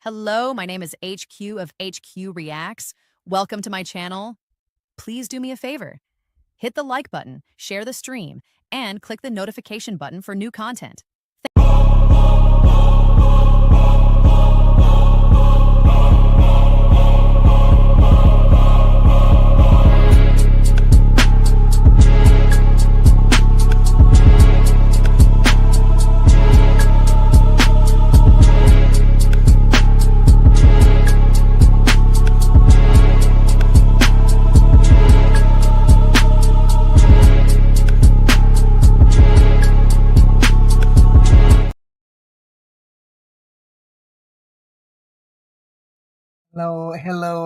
Hello, my name is HQ of HQ Reacts. Welcome to my channel. Please do me a favor. Hit the like button, share the stream, and click the notification button for new content.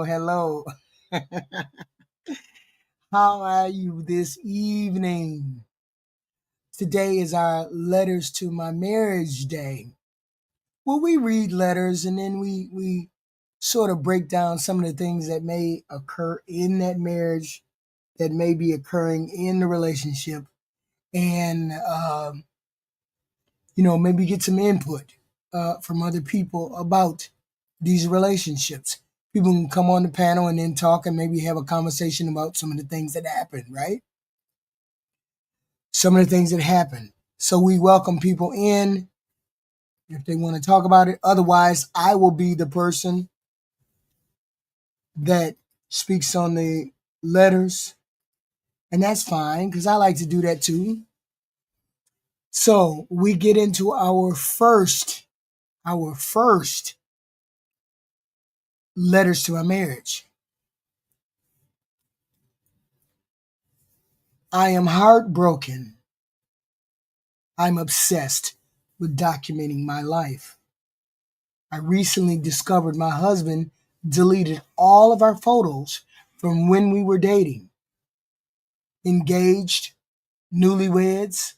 Hello. How are you this evening? Today is our letters to my marriage day. Well, we read letters and then we sort of break down some of the things that may occur in that marriage, that may be occurring in the relationship, and maybe get some input from other people about these relationships. People can come on the panel and then talk and maybe have a conversation about some of the things that happen, right? Some of the things that happen. So we welcome people in if they want to talk about it. Otherwise, I will be the person that speaks on the letters. And that's fine because I like to do that too. So we get into our first letters to our marriage. I am heartbroken. I'm obsessed with documenting my life. I recently discovered my husband deleted all of our photos from when we were dating, engaged, newlyweds,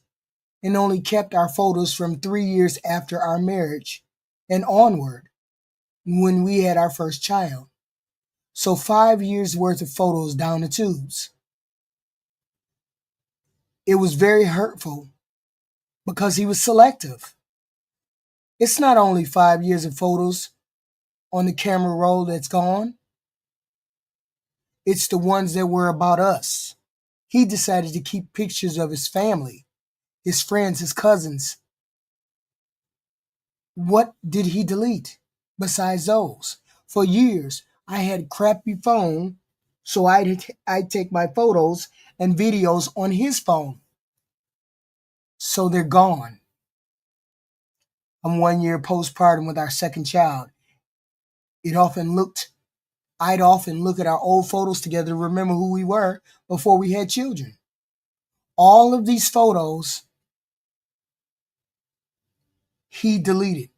and only kept our photos from 3 years after our marriage and onward when we had our first child. So 5 years worth of photos down the tubes. It was very hurtful because he was selective. It's not only 5 years of photos on the camera roll that's gone. It's the ones that were about us. He decided to keep pictures of his family, his friends, his cousins. What did he delete besides those? For years, I had a crappy phone, so I'd take my photos and videos on his phone. So they're gone. I'm 1 year postpartum with our second child. I'd often look at our old photos together to remember who we were before we had children. All of these photos he deleted.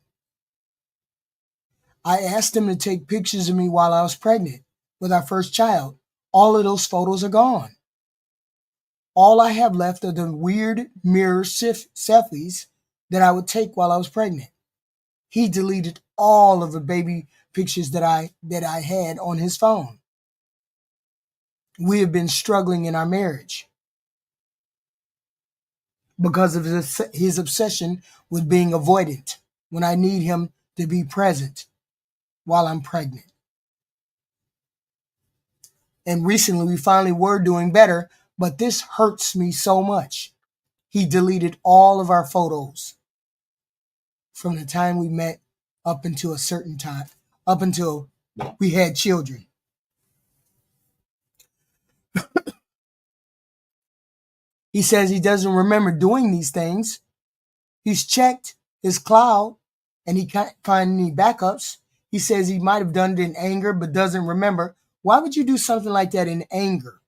I asked him to take pictures of me while I was pregnant with our first child. All of those photos are gone. All I have left are the weird mirror selfies that I would take while I was pregnant. He deleted all of the baby pictures that I had on his phone. We have been struggling in our marriage because of his obsession with being avoidant when I need him to be present while I'm pregnant. And recently we finally were doing better, but this hurts me so much. He deleted all of our photos from the time we met up until a certain time, up until we had children. He says he doesn't remember doing these things. He's checked his cloud and he can't find any backups. He says he might have done it in anger but doesn't remember. Why would you do something like that in anger?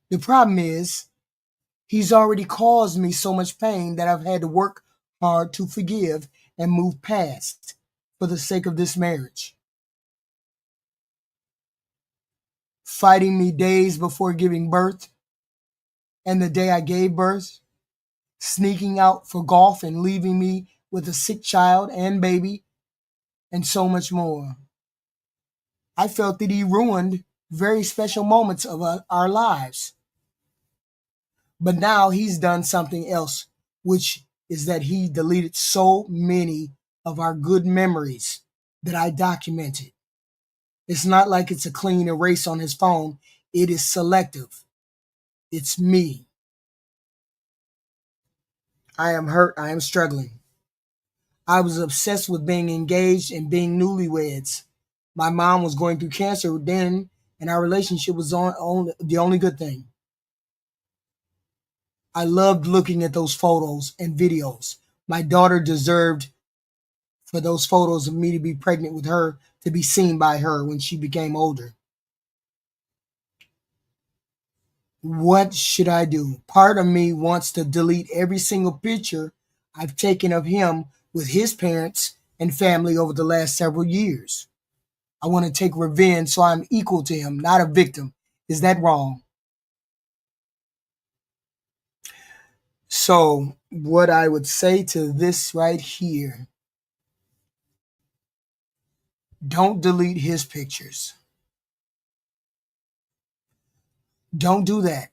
The problem is he's already caused me so much pain that I've had to work hard to forgive and move past for the sake of this marriage. Fighting me days before giving birth and the day I gave birth, sneaking out for golf and leaving me with a sick child and baby, and so much more. I felt that he ruined very special moments of our lives. But now he's done something else, which is that he deleted so many of our good memories that I documented. It's not like it's a clean erase on his phone. It is selective. It's me. I am hurt. I am struggling. I was obsessed with being engaged and being newlyweds. My mom was going through cancer then, and our relationship was on the only good thing. I loved looking at those photos and videos. My daughter deserved for those photos of me to be pregnant with her to be seen by her when she became older. What should I do? Part of me wants to delete every single picture I've taken of him with his parents and family over the last several years. I want to take revenge so I'm equal to him, not a victim. Is that wrong? So, what I would say to this right here, don't delete his pictures. Don't do that.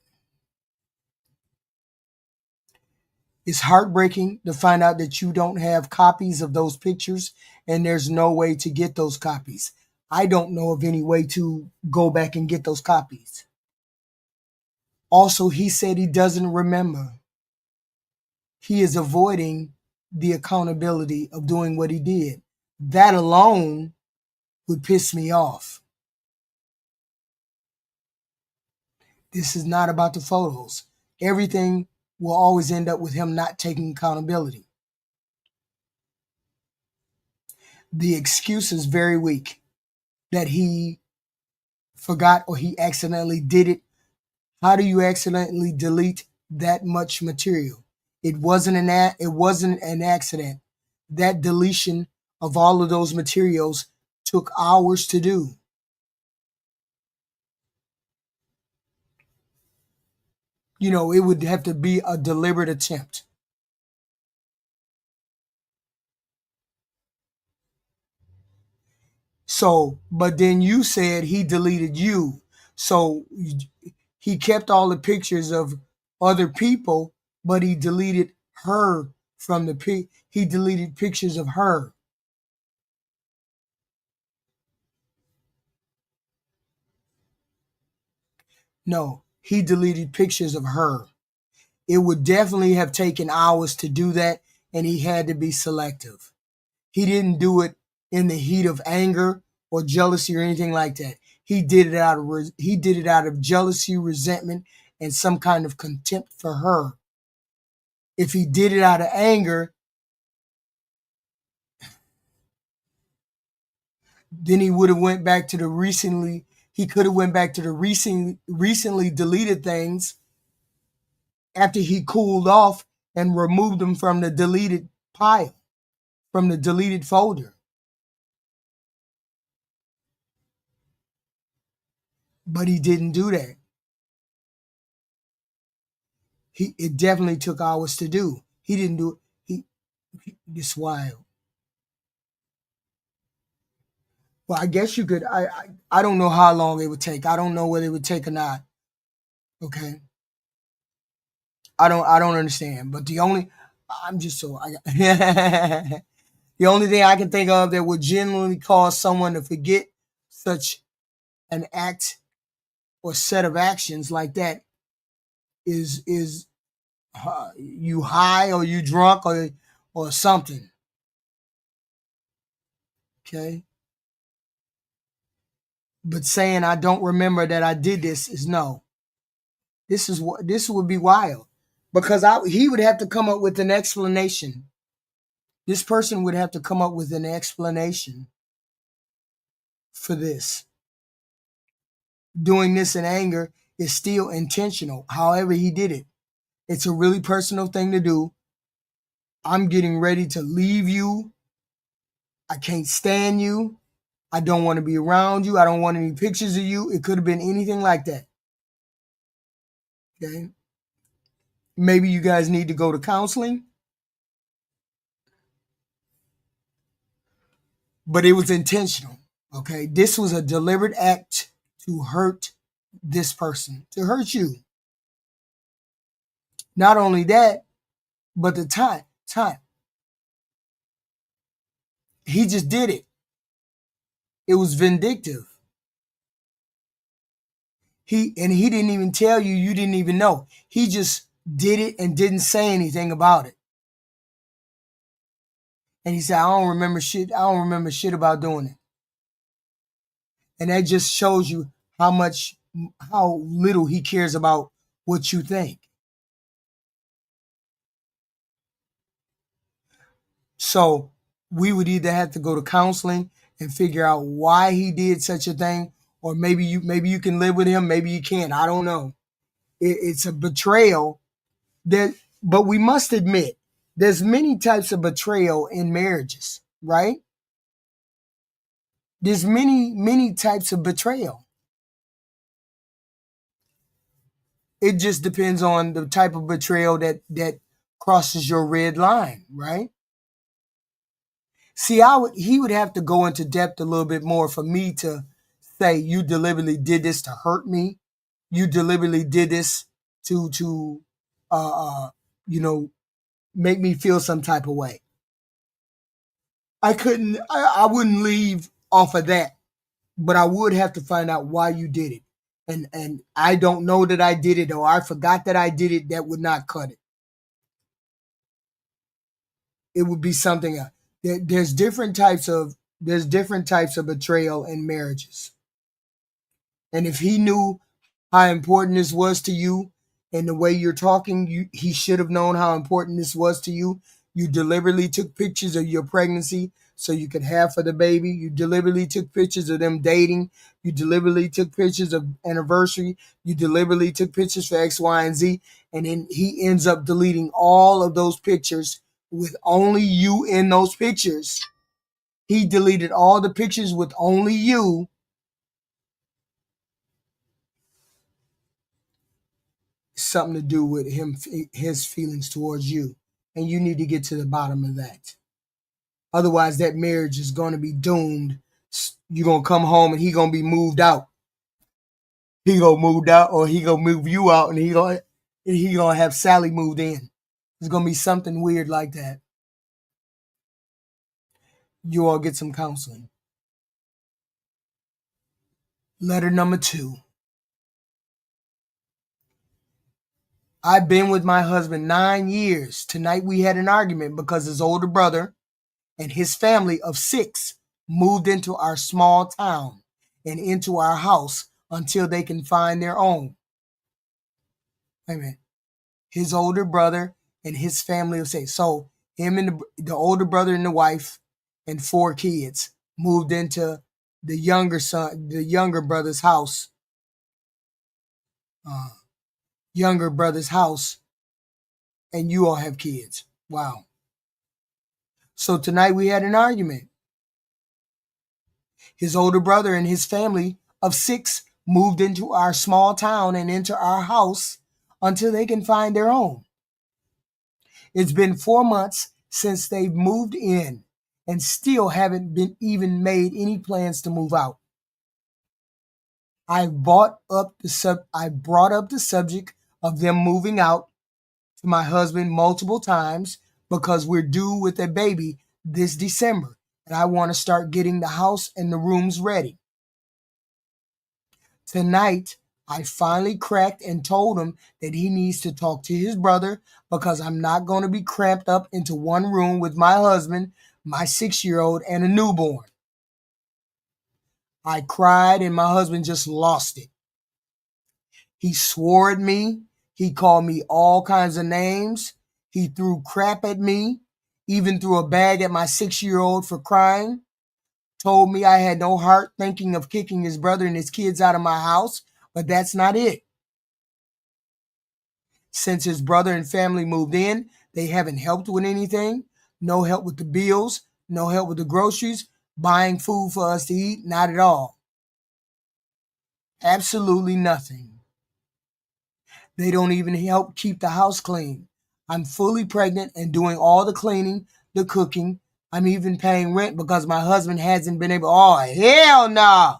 It's heartbreaking to find out that you don't have copies of those pictures and there's no way to get those copies. I don't know of any way to go back and get those copies. Also, he said he doesn't remember. He is avoiding the accountability of doing what he did. That alone would piss me off. This is not about the photos. Everything will always end up with him not taking accountability. The excuse is very weak that he forgot or he accidentally did it. How do you accidentally delete that much material? It wasn't an accident. That deletion of all of those materials took hours to do. It would have to be a deliberate attempt. So, but then you said he deleted you. So he kept all the pictures of other people, but he deleted her from he deleted pictures of her. No, he deleted pictures of her. It would definitely have taken hours to do that, and he had to be selective. He didn't do it in the heat of anger or jealousy or anything like that. He did it out of jealousy, resentment, and some kind of contempt for her. If he did it out of anger, then he would have went back to the recently. He could have went back to the recently deleted things after he cooled off and removed them from the deleted pile, from the deleted folder. But he didn't do that. It definitely took hours to do. He didn't do it. It's wild. Well, I guess you could. I don't know how long it would take. I don't know whether it would take or not. Okay. I don't understand. But I'm just so the only thing I can think of that would genuinely cause someone to forget such an act or set of actions like that is you high or you drunk or something. Okay. But saying I don't remember that I did this is no. This would be wild because he would have to come up with an explanation. This person would have to come up with an explanation for this. Doing this in anger is still intentional. However, he did it. It's a really personal thing to do. I'm getting ready to leave you. I can't stand you. I don't want to be around you. I don't want any pictures of you. It could have been anything like that. Okay. Maybe you guys need to go to counseling. But it was intentional. Okay. This was a deliberate act to hurt this person, to hurt you. Not only that, but the time. He just did it. It was vindictive. He didn't even tell you, you didn't even know. He just did it and didn't say anything about it. And he said, I don't remember shit about doing it. And that just shows you how little he cares about what you think. So we would either have to go to counseling and figure out why he did such a thing, or maybe you can live with him, maybe you can't. I don't know. It's a betrayal but we must admit there's many types of betrayal in marriages, right? There's many types of betrayal. It just depends on the type of betrayal that crosses your red line, right? See, he would have to go into depth a little bit more for me to say you deliberately did this to hurt me. You deliberately did this to uh, uh you know, make me feel some type of way. I wouldn't leave off of that, but I would have to find out why you did it. And I don't know that I did it, or I forgot that I did it. That would not cut it. It would be something else. There's different types of betrayal in marriages. And if he knew how important this was to you and the way you're talking, he should have known how important this was to you. You deliberately took pictures of your pregnancy so you could have for the baby. You deliberately took pictures of them dating. You deliberately took pictures of anniversary. You deliberately took pictures for X, Y, and Z. And then he ends up deleting all of those pictures with only you in those pictures. He deleted all the pictures with only you. Something to do with his feelings towards you, and you need to get to the bottom of that. Otherwise that marriage is going to be doomed. You're going to come home and he going to be moved out. He going to move out, or he going to move you out, and he going to have Sally moved in. It's going to be something weird like that. You all get some counseling. Letter number 2. I've been with my husband 9 years. Tonight we had an argument because his older brother and his family of 6 moved into our small town and into our house until they can find their own. Wait a minute. His older brother and his family of 6. So him and the older brother and the wife and 4 kids moved into the younger brother's house. Younger brother's house, and you all have kids. Wow. So tonight we had an argument. His older brother and his family of 6 moved into our small town and into our house until they can find their own. It's been 4 months since they've moved in and still haven't been even made any plans to move out. I brought up the subject of them moving out to my husband multiple times because we're due with a baby this December, and I want to start getting the house and the rooms ready. Tonight, I finally cracked and told him that he needs to talk to his brother because I'm not going to be cramped up into one room with my husband, my 6-year-old, and a newborn. I cried and my husband just lost it. He swore at me. He called me all kinds of names. He threw crap at me, even threw a bag at my 6-year-old for crying. Told me I had no heart, thinking of kicking his brother and his kids out of my house, but that's not it. Since his brother and family moved in, they haven't helped with anything. No help with the bills, no help with the groceries, buying food for us to eat, not at all. Absolutely nothing. They don't even help keep the house clean. I'm fully pregnant and doing all the cleaning, the cooking. I'm even paying rent because my husband hasn't been able. Oh, hell no. Nah.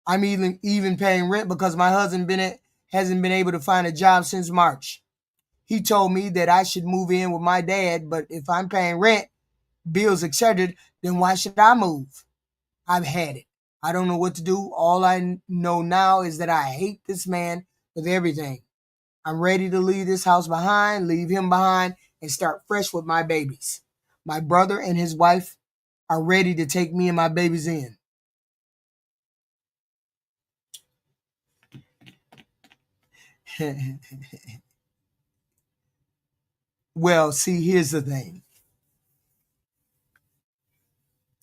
I'm even paying rent because my husband hasn't been able to find a job since March. He told me that I should move in with my dad, but if I'm paying rent, bills, etc., then why should I move? I've had it. I don't know what to do. All I know now is that I hate this man with everything. I'm ready to leave this house behind, leave him behind, and start fresh with my babies. My brother and his wife are ready to take me and my babies in. Well, see, here's the thing.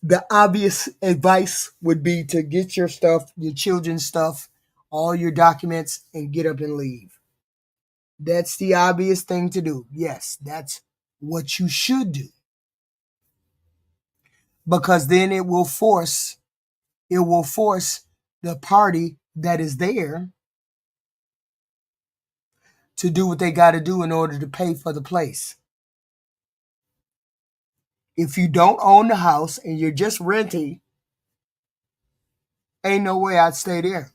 The obvious advice would be to get your stuff, your children's stuff, all your documents, and get up and leave. That's the obvious thing to do. Yes, that's what you should do. Because then it will force the party that is there to do what they got to do in order to pay for the place. If you don't own the house and you're just renting, ain't no way I'd stay there.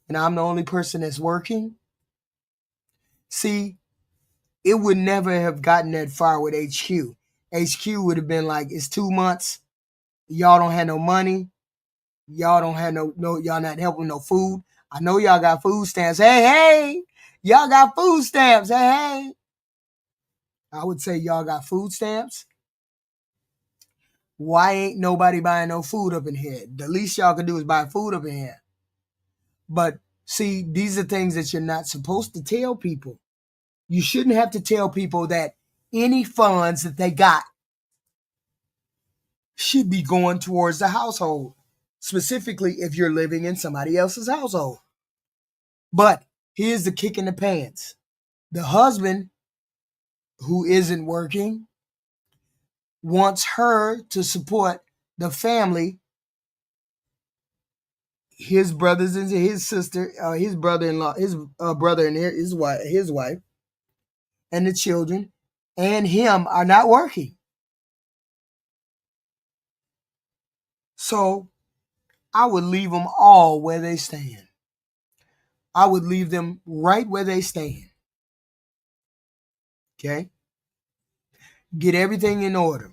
And I'm the only person that's working. See, it would never have gotten that far with HQ. HQ would have been like, it's 2 months. Y'all don't have no money. Y'all don't have y'all not helping no food. I know y'all got food stamps. Hey, y'all got food stamps. Hey. I would say y'all got food stamps. Why ain't nobody buying no food up in here? The least y'all can do is buy food up in here. But see, these are things that you're not supposed to tell people. You shouldn't have to tell people that any funds that they got should be going towards the household, specifically if you're living in somebody else's household. But here's the kick in the pants. The husband who isn't working wants her to support the family, his brothers and his sister, his brother-in-law, his brother and his wife, and the children, and him are not working. So I would leave them all where they stand. I would leave them right where they stand. Okay? Get everything in order.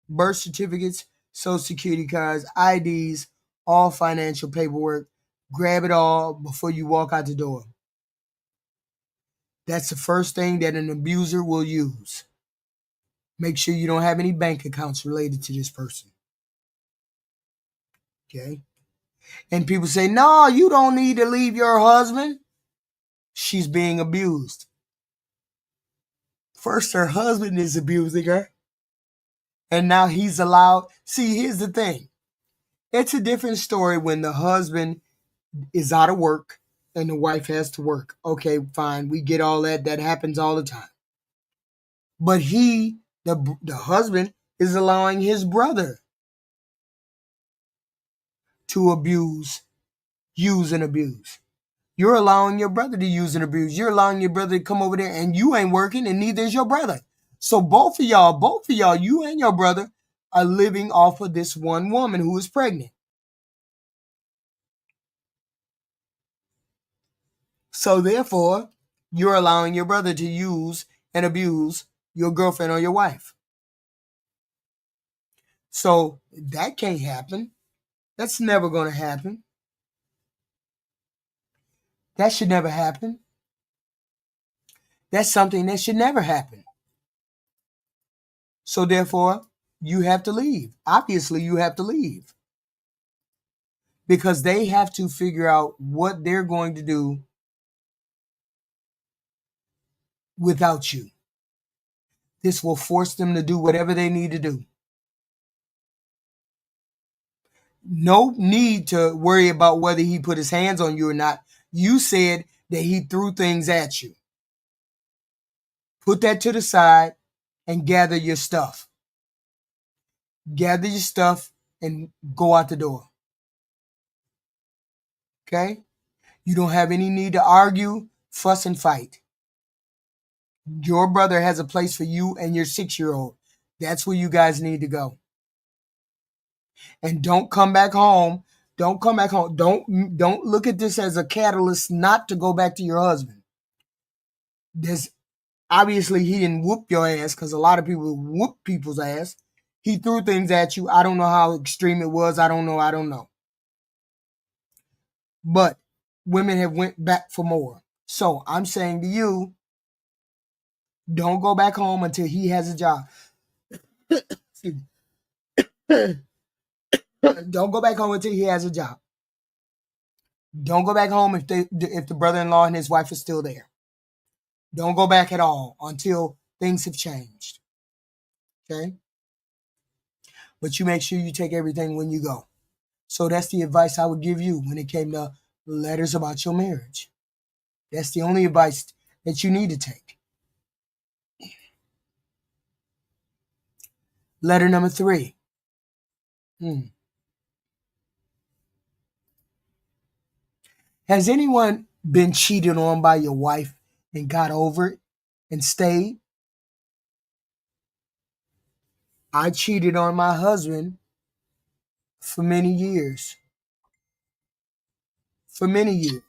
Birth certificates, social security cards, IDs, all financial paperwork. Grab it all before you walk out the door. That's the first thing that an abuser will use. Make sure you don't have any bank accounts related to this person. Okay? And people say, no, you don't need to leave your husband. She's being abused. First, her husband is abusing her. And now he's allowed. See, here's the thing. It's a different story when the husband is out of work and the wife has to work. Okay, fine. We get all that. That happens all the time. But the husband, is allowing his brother to use and abuse. You're allowing your brother to use and abuse. You're allowing your brother to come over there and you ain't working and neither is your brother. So both of y'all, you and your brother are living off of this one woman who is pregnant. So therefore, you're allowing your brother to use and abuse your girlfriend or your wife. So that can't happen. That's never going to happen. That should never happen. That's something that should never happen. So therefore, you have to leave. Obviously, you have to leave. Because they have to figure out what they're going to do without you. This will force them to do whatever they need to do. No need to worry about whether he put his hands on you or not. You said that he threw things at you. Put that to the side and gather your stuff. Gather your stuff and go out the door. Okay? You don't have any need to argue, fuss, and fight. Your brother has a place for you and your 6-year-old. That's where you guys need to go. And don't come back home. Don't come back home. Don't look at this as a catalyst not to go back to your husband. Obviously, he didn't whoop your ass because a lot of people whoop people's ass. He threw things at you. I don't know how extreme it was. I don't know. I don't know. But women have went back for more. So I'm saying to you, don't go back home until he has a job. Don't go back home until he has a job. Don't go back home if the brother-in-law and his wife is still there. Don't go back at all until things have changed. Okay? But you make sure you take everything when you go. So that's the advice I would give you when it came to letters about your marriage. That's the only advice that you need to take. Letter number 3. Has anyone been cheated on by your wife and got over it and stayed? I cheated on my husband for many years. For many years.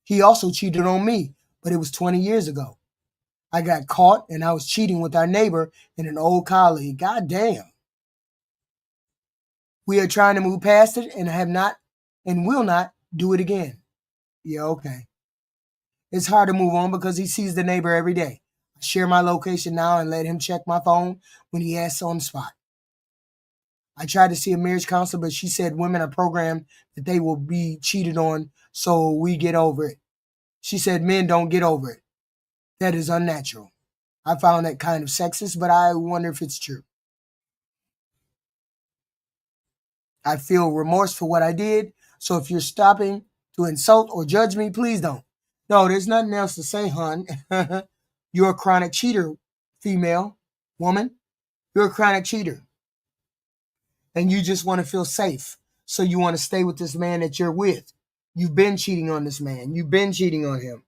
He also cheated on me, but it was 20 years ago. I got caught and I was cheating with our neighbor and an old colleague. God damn. We are trying to move past it and have not and will not do it again. Yeah, okay. It's hard to move on because he sees the neighbor every day. I share my location now and let him check my phone when he asks on the spot. I tried to see a marriage counselor, but she said women are programmed that they will be cheated on, so we get over it. She said men don't get over it. That is unnatural. I found that kind of sexist, but I wonder if it's true. I feel remorse for what I did, so if you're stopping to insult or judge me, please don't. No, there's nothing else to say, hon. You're a chronic cheater, female, woman. You're a chronic cheater. And you just want to feel safe. So you want to stay with this man that you're with. You've been cheating on this man. You've been cheating on him.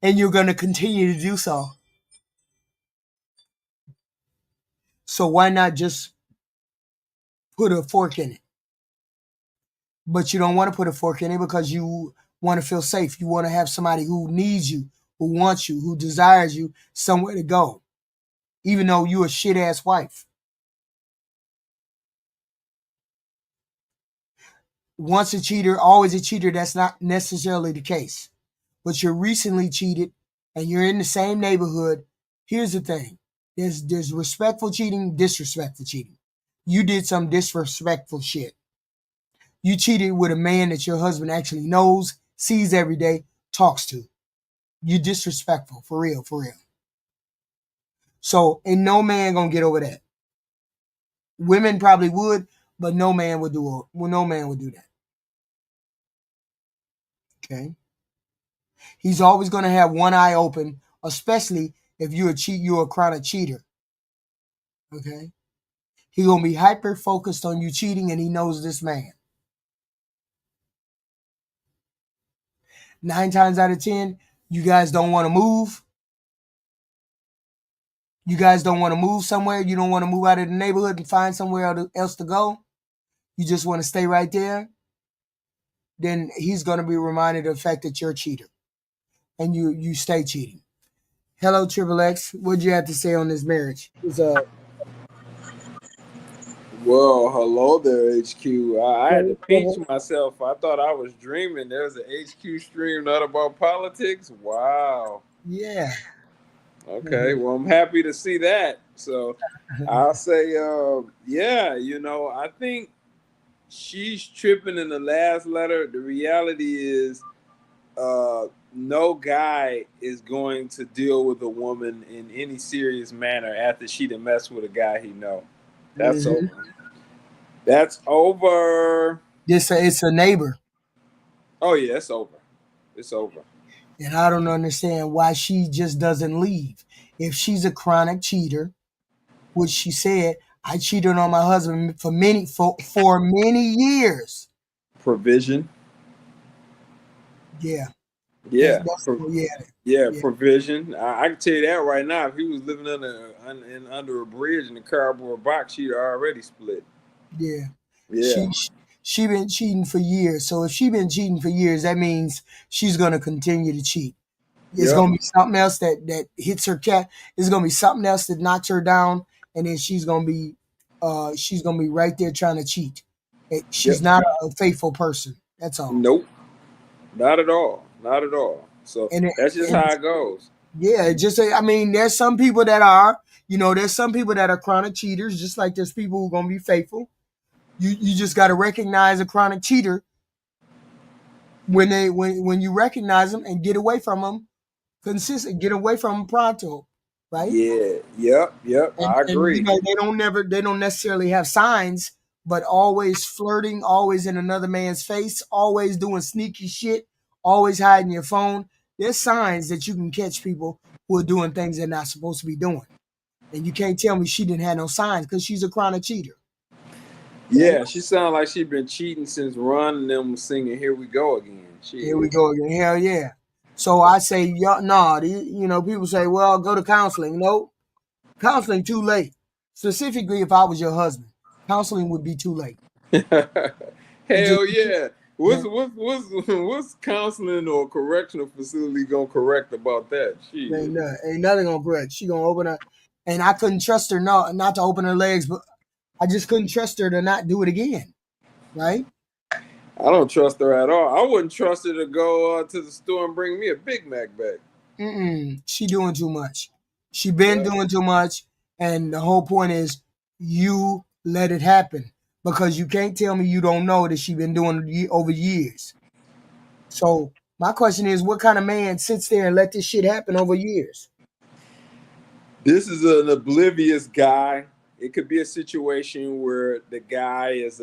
And you're going to continue to do so. So why not just put a fork in it? But you don't want to put a fork in it because you want to feel safe. You want to have somebody who needs you, who wants you, who desires you, somewhere to go, even though you're a shit ass wife. Once a cheater, always a cheater. That's not necessarily the case. But you're recently cheated and you're in the same neighborhood. Here's the thing. There's respectful cheating, disrespectful cheating. You did some disrespectful shit. You cheated with a man that your husband actually knows, sees every day, talks to. You disrespectful, for real, for real. So ain't no man gonna get over that. Women probably would, but no man would do it. Well, no man would do that. Okay. He's always gonna have one eye open, especially if you're a chronic cheater. Okay. He's gonna be hyper focused on you cheating, and he knows this man. 9 times out of 10, you guys don't want to move. You guys don't want to move somewhere. You don't want to move out of the neighborhood and find somewhere else to go. You just want to stay right there. Then he's going to be reminded of the fact that you're a cheater and you stay cheating. Hello, Triple X. What'd you have to say on this marriage? Well, hello there, HQ. I had to pinch myself. I thought I was dreaming. There was an HQ stream not about politics. Wow. Yeah. Okay. Well, I'm happy to see that. So I'll say, yeah, I think she's tripping in the last letter. The reality is, no guy is going to deal with a woman in any serious manner after she done messed with a guy he know. That's over. That's over. It's a neighbor. Oh yeah, it's over. It's over. And I don't understand why she just doesn't leave. If she's a chronic cheater, which she said, I cheated on my husband for many years. Provision. Yeah. Yeah. Yeah. Provision. I can tell you that right now. If he was living under a bridge in a cardboard box, she'd already split. Yeah. Yeah. She been cheating for years. So if she been cheating for years, that means she's gonna continue to cheat. It's Yep. gonna be something else that hits her cat. It's gonna be something else that knocks her down, and then she's gonna be right there trying to cheat. She's Yep. not a faithful person. That's all. Nope. Not at all. Not at all. So And that's just and how it goes. yeah, just I mean, there's some people that are, there's some people that are chronic cheaters, just like there's people who are gonna be faithful. You just got to recognize a chronic cheater when you recognize them and get away from them consistent, get away from them pronto, right? Yeah. Yep. Yep. I And agree. they don't necessarily have signs, but always flirting, always in another man's face, always doing sneaky shit, always hiding your phone. There's signs that you can catch people who are doing things they're not supposed to be doing. And you can't tell me she didn't have no signs because she's a chronic cheater, right? Yeah, she sounded like she been cheating since Ron and them was singing "Here We Go Again." Here we Shit. go again. Hell yeah. So I say, no, people say, well, go to counseling. No, counseling too late. Specifically, if I was your husband, counseling would be too late. It just Hell yeah. yeah, What's counseling or correctional facility gonna correct about that? Shit. ain't nothing gonna correct. She gonna open her, and I couldn't trust her not to open her legs, but I just couldn't trust her to not do it again, right? I don't trust her at all. I wouldn't trust her to go to the store and bring me a Big Mac back. She doing too much. She been Yeah. doing too much, and the whole point is you let it happen because you can't tell me you don't know that she been doing it over years. So my question is, what kind of man sits there and let this shit happen over years? This is an oblivious guy. It could be a situation where the guy is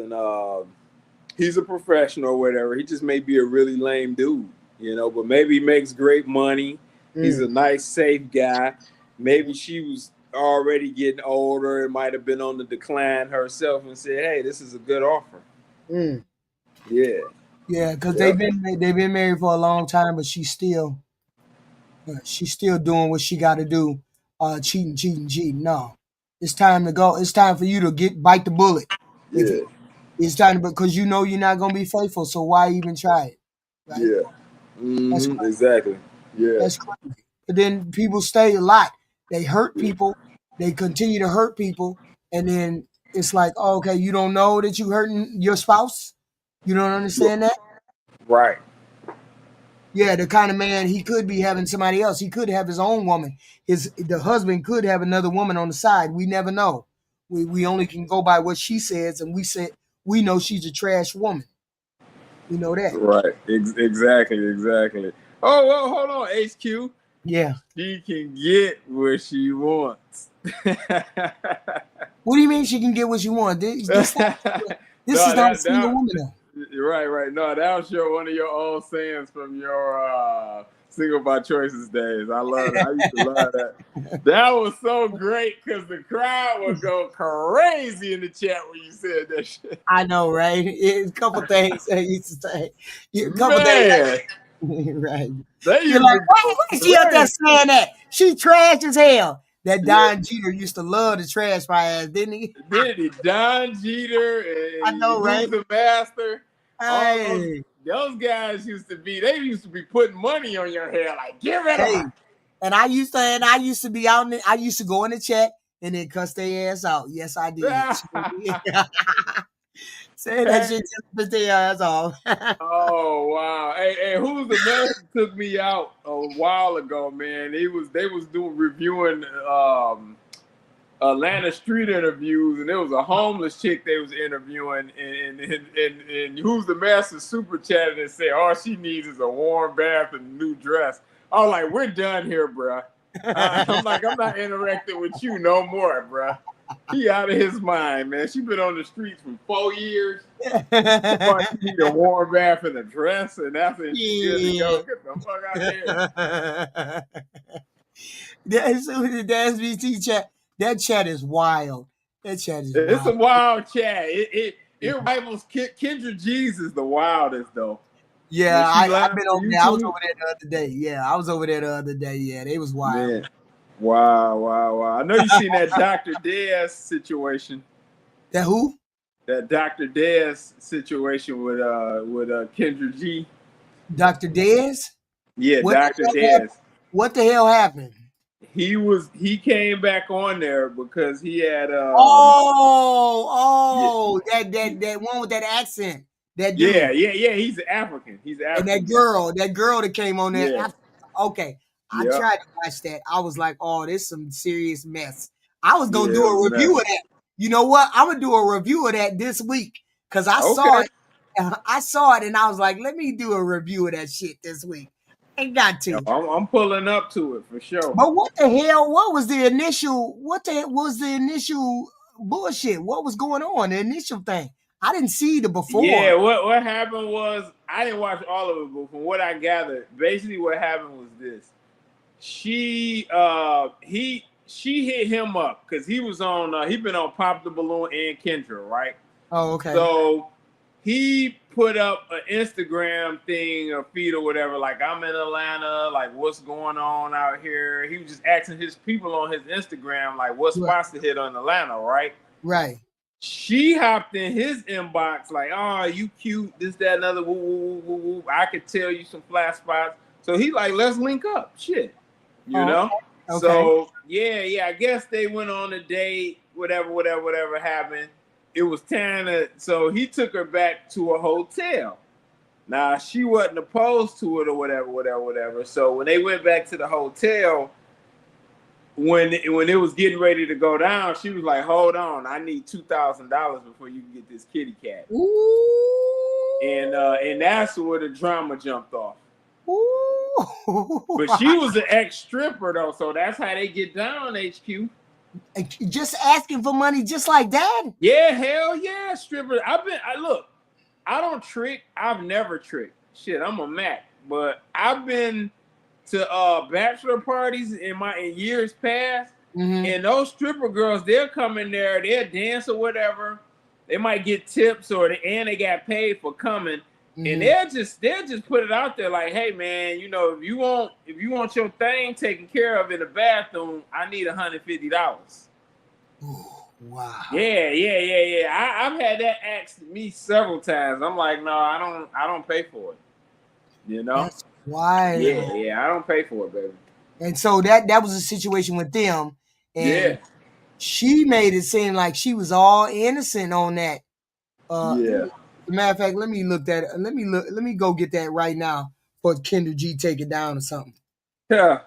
he's a professional or whatever. He just may be a really lame dude, but maybe he makes great money. He's a Mm, nice, safe guy. Maybe she was already getting older and might have been on the decline herself and said, "Hey, this is a good offer." mm. Yeah. Yeah, because Yep. they've been married for a long time, but she's still doing what she got to do, cheating, cheating, cheating. No, it's time to go. It's time for you to bite the bullet. If Yeah. it's time to, because you know you're not gonna be faithful, so why even try it, right? Yeah. That's Exactly. Yeah. That's crazy. But then people stay a lot. They hurt people. They continue to hurt people, and then it's like, oh, okay, you don't know that you hurting your spouse. You don't understand that. Right. Yeah, the kind of man he could be having somebody else. He could have his own woman. The husband could have another woman on the side. We never know. We only can go by what she says, and we know she's a trash woman. We know that. Right. Exactly. Exactly. Oh well, hold on, HQ. Yeah. She can get what she wants. What do you mean she can get what she wants? This No, is not a that single that woman though. right. No, that was one of your old sayings from your single by choices days. I love it. I used to love that. That was so great because the crowd would go crazy in the chat when you said that shit. I know, right? A couple things I used to say. A couple things, Man, right? they You're used like, to why, go why she up there crazy. saying that? She trash as hell. That Yeah. Don Jeter used to love to trash my ass, didn't he? Did he? Don Jeter I know, and right? who's the master? All Hey, those guys they used to be putting money on your head, like get rid of hey. her. And I used to be out I used to go in the chat and then cuss their ass out. Yes, I did. Saying that Hey, shit just to piss their ass off. oh wow. Hey, who's the master took me out a while ago, man. They was doing reviewing Atlanta street interviews, and there was a homeless chick they was interviewing, and who's the master super chatted and said all she needs is a warm bath and a new dress. I was like, we're done here, bruh. I'm like, I'm not interacting with you no more, bruh. He out of his mind, man. She been on the streets for 4 years. But she need a warm bath and a dress, and that's it. She good to go. Yeah. Get the fuck out of here. That's the SBT chat. That chat is wild. That chat is It's a wild. wild chat. It rivals Kendra Jesus the wildest though. When Yeah, she I've live been on over there. I was YouTube, over there the other day. Yeah, I was over there the other day. Yeah, they was wild. man, wow. I know you seen that Dr. Dez situation. That who? That Dr. Dez situation with Kendra G. Dr. Dez? Yeah, What Dr. happened? Dez. What the hell happened? He came back on there because he had yeah, That one with that accent, that yeah, dude, yeah, yeah. He's African. He's an and African guy. that girl that came on there. Yeah, Okay, I yeah, tried to watch that. I was like, oh, this some serious mess. I was gonna yeah. do It was a a review mess. of that. You know what? I'm gonna do a review of that this week because I saw Okay. it. I saw it, and I was like, let me do a review of that shit this week. Ain't got No, to. I'm pulling up to it for sure. But what the hell? What was the initial? What the was the initial bullshit? What was going on? The initial thing. I didn't see the before. Yeah, what happened was I didn't watch all of it, but from what I gathered, basically what happened was this. She hit him up because he was on he been on Pop the Balloon and Kendra, right? Oh, okay. So he put up an Instagram thing or feed or whatever, like I'm in Atlanta, like what's going on out here. He was just asking his people on his Instagram, like what Right. spots to hit on Atlanta, right? Right. She hopped in his inbox like, "Oh, you cute, this, that, another. Woo, woo, woo, woo. I could tell you some flat spots." So he like, "Let's link up." Shit, you Oh, know. okay. So yeah. I guess they went on a date. Whatever happened. It was time to. So he took her back to a hotel. Now she wasn't opposed to it or whatever. So when they went back to the hotel, when it was getting ready to go down, she was like, "Hold on, I need $2,000 before you can get this kitty cat." Ooh. And that's where the drama jumped off. Ooh. But she was an ex stripper though, so that's how they get down. HQ. Just asking for money, just like that. Yeah, hell yeah, stripper. Look. I don't trick. I've never tricked. Shit, I'm a Mac. But I've been to bachelor parties in years past, and those stripper girls, they'll come in there, they'll dance or whatever. They might get tips and they got paid for coming. And they'll just put it out there like, hey man, if you want your thing taken care of in the bathroom, I need $150. Wow. Yeah. I've had that asked me several times. I'm like, no, I don't pay for it. That's wild. Yeah, I don't pay for it, baby. And so that was a situation with them, and she made it seem like she was all innocent on that. Yeah. Matter of fact, let me look that. Let me go get that right now for Kendra G take it down or something. Yeah.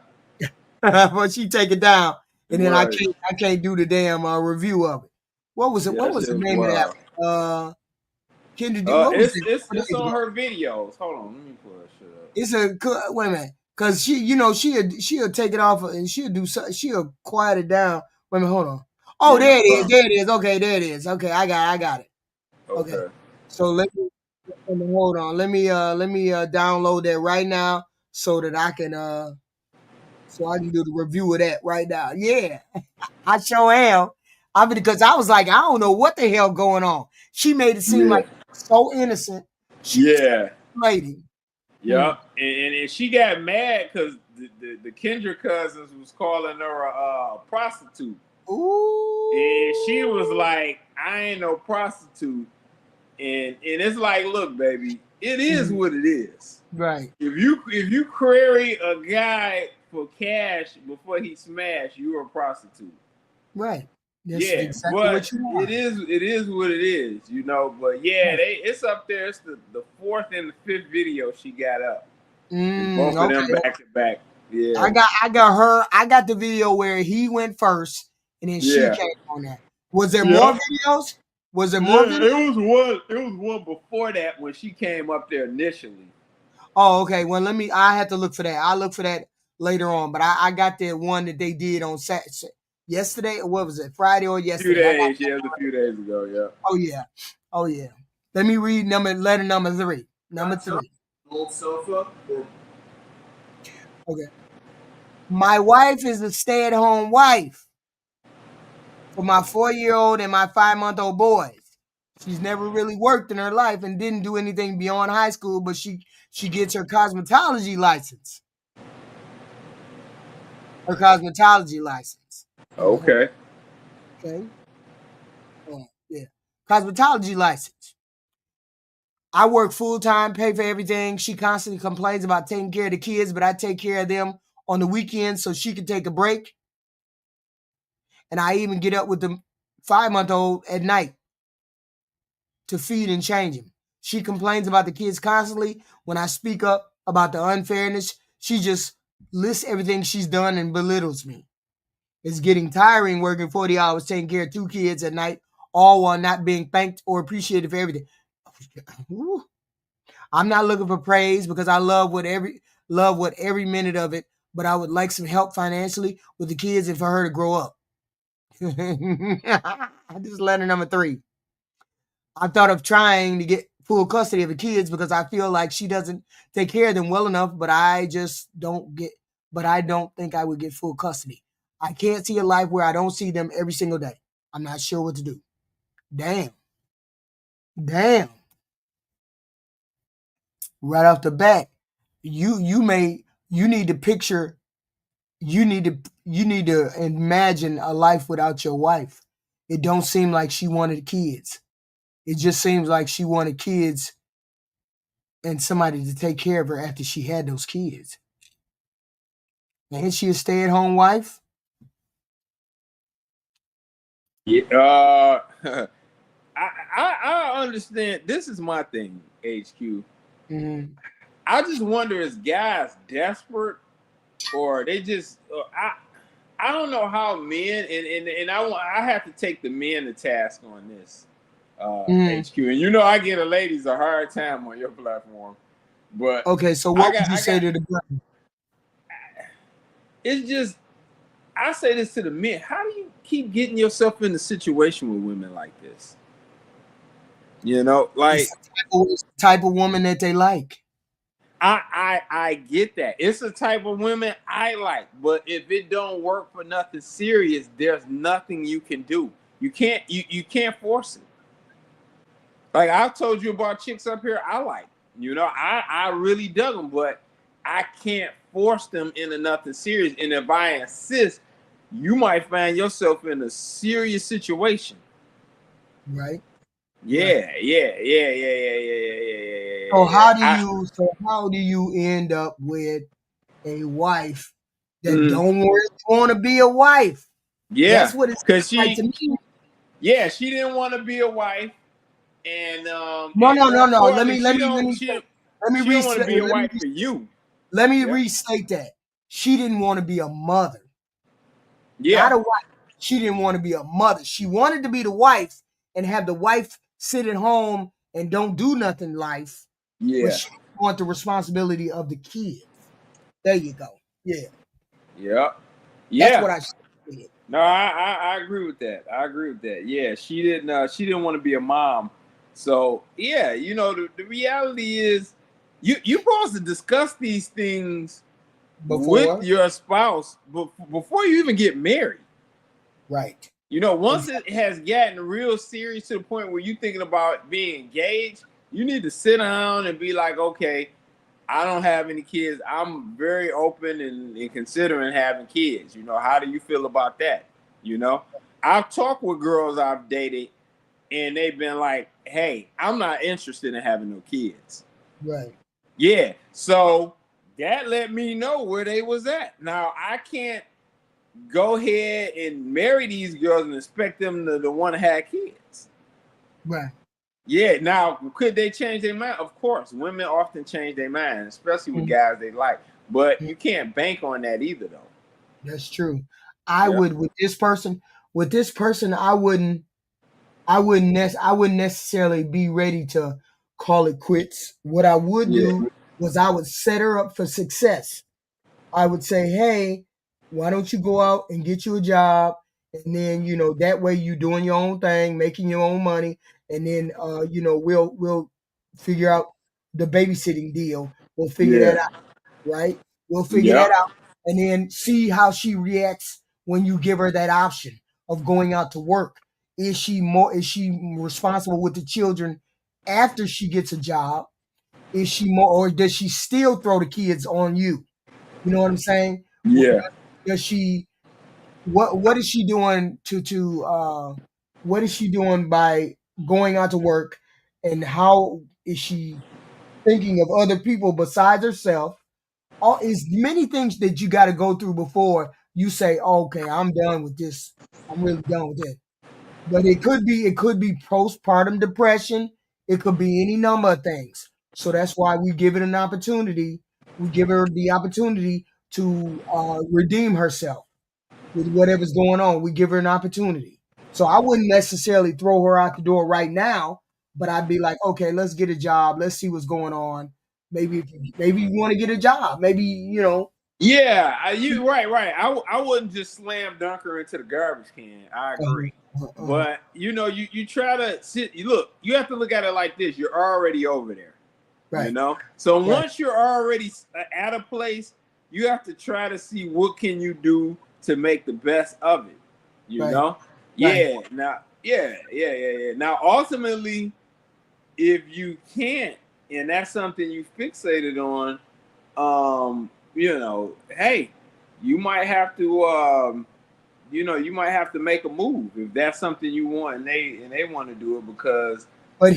But she take it down, and then Right. I can't do the damn review of it. What was it? Yeah, What was the name of that? Kendra D. What was it? It's on her videos. Hold on, let me pull that shit up. It's a wait a minute, cause she'll take it off and she'll quiet it down. Wait a minute, hold on. Oh, Yeah, no there it is. Okay, there it is. Okay, I got it. Okay, Okay. so let me hold on. Let me download that right now so that I can do the review of that right now. Yeah, I sure am. Because I was like, I don't know what the hell going on. She made it seem like so innocent. She was a lady. Yep. And she got mad because the Kendra cousins was calling her a prostitute. Ooh. And she was like, I ain't no prostitute. And it's like, look, baby, it is what it is. Right. If you query a guy for cash before he smashed, you're a prostitute. Right. That's exactly what you want. It is what it is, But it's up there. It's the fourth and the fifth video she got up. Both of them back to back. Yeah. I got her. I got the video where he went first, and then she came on that. Was there more videos? Was there more videos? It was one before that when she came up there initially. Oh, okay. Well, I have to look for that. I'll look for that later on. But I got the one that they did on Saturday. Yesterday, or what was it? Friday or yesterday? It was a few days ago, yeah. Oh yeah. Let me read letter number 3. Number 3. Old sofa. Okay. My wife is a stay-at-home wife for my 4-year-old and my 5-month-old boys. She's never really worked in her life and didn't do anything beyond high school, but she gets her cosmetology license. Her cosmetology license. Okay. Okay. Yeah. Cosmetology license. I work full-time, pay for everything. She constantly complains about taking care of the kids, but I take care of them on the weekends so she can take a break. And I even get up with the 5-month-old at night to feed and change him. She complains about the kids constantly. When I speak up about the unfairness, she just lists everything she's done and belittles me. It's getting tiring working 40 hours taking care of 2 kids at night, all while not being thanked or appreciated for everything. I'm not looking for praise because I love what every minute of it, but I would like some help financially with the kids and for her to grow up. This is letter number 3. I thought of trying to get full custody of the kids because I feel like she doesn't take care of them well enough, but I don't think I would get full custody. I can't see a life where I don't see them every single day. I'm not sure what to do. Damn. Damn. Right off the bat, you need to picture you need to imagine a life without your wife. It don't seem like she wanted kids. It just seems like she wanted kids and somebody to take care of her after she had those kids. And she a stay-at-home wife? Yeah, I understand. This is my thing, HQ. Mm-hmm. I just wonder, is guys desperate, or they just I don't know how men and I have to take the men to task on this, HQ. And I get the ladies a hard time on your platform, but Okay, so what would you say to the brother? It's just, I say this to the men: how do you keep getting yourself in a situation with women like this? Like, It's the type of woman that they like. I get that. It's a type of women I like, but if it don't work for nothing serious, there's nothing you can do. You can't force it. Like I've told you about chicks up here I like. I really dug them, but I can't force them into nothing serious. And if I insist, you might find yourself in a serious situation. Right. Yeah, Right. yeah. So how do you end up with a wife that don't really want to be a wife? Yeah, That's what it's because like to me. she didn't want to be a wife, and No, and no, more no, no. Let importantly, me let me let me say- she don't want to be a wife for you. let me Yeah, restate that. She didn't want to be a mother, not yeah, a wife. She didn't want to be a mother. She wanted to be the wife and have the wife sit at home and don't do nothing life, but yeah, she didn't want the responsibility of the kids. There you go. Yeah, yeah, that's what yeah. I said. No, I agree with that. I agree with that. Yeah, she didn't want to be a mom. So yeah, the reality is you're supposed to discuss these things with Before, your spouse before you even get married. right. Once it Exactly. has gotten real serious to the point where you're thinking about being engaged, you need to sit down and be like, okay, I don't have any kids. I'm very open and considering having kids. How do you feel about that? You know, I've talked with girls I've dated, and they've been like, hey, I'm not interested in having no kids. Right. Yeah. So that let me know where they was at. Now, I can't go ahead and marry these girls and expect them to want to have kids. Right. Yeah. Now, could they change their mind? Of course. Women often change their mind, especially with Mhm. guys they like. But you can't bank on that either, though. That's true. I Yeah. would with this person. With this person, I wouldn't necessarily be ready to call it quits. What I would Yeah. do was I would set her up for success. I would say, hey, why don't you go out and get you a job? And then, that way you doing your own thing, making your own money. And then, we'll figure out the babysitting deal. We'll figure that Yeah. out, right? We'll figure that Yep. out and then see how she reacts when you give her that option of going out to work. Is she responsible with the children after she gets a job? Is she more, or does she still throw the kids on you? You know what I'm saying? Yeah. Does she what is she doing what is she doing by going out to work, and how is she thinking of other people besides herself? all is many things that you got to go through before you say, oh, okay, I'm done with this. I'm really done with it. But it could be postpartum depression. It could be any number of things. So that's why we give it an opportunity. We give her the opportunity to redeem herself with whatever's going on. We give her an opportunity. So I wouldn't necessarily throw her out the door right now, but I'd be like, okay, let's get a job. Let's see what's going on. Maybe you want to get a job. Maybe Yeah, you right. I wouldn't just slam dunk her into the garbage can. I agree. But you try to sit. You look. You have to look at it like this. You're already over there. right, So right, once you're already at a place, you have to try to see what can you do to make the best of it. You right, know. right. Yeah. Now. Yeah. Now, ultimately, if you can't, and that's something you fixated on, hey, you might have to, you might have to make a move if that's something you want, and they want to do it because, But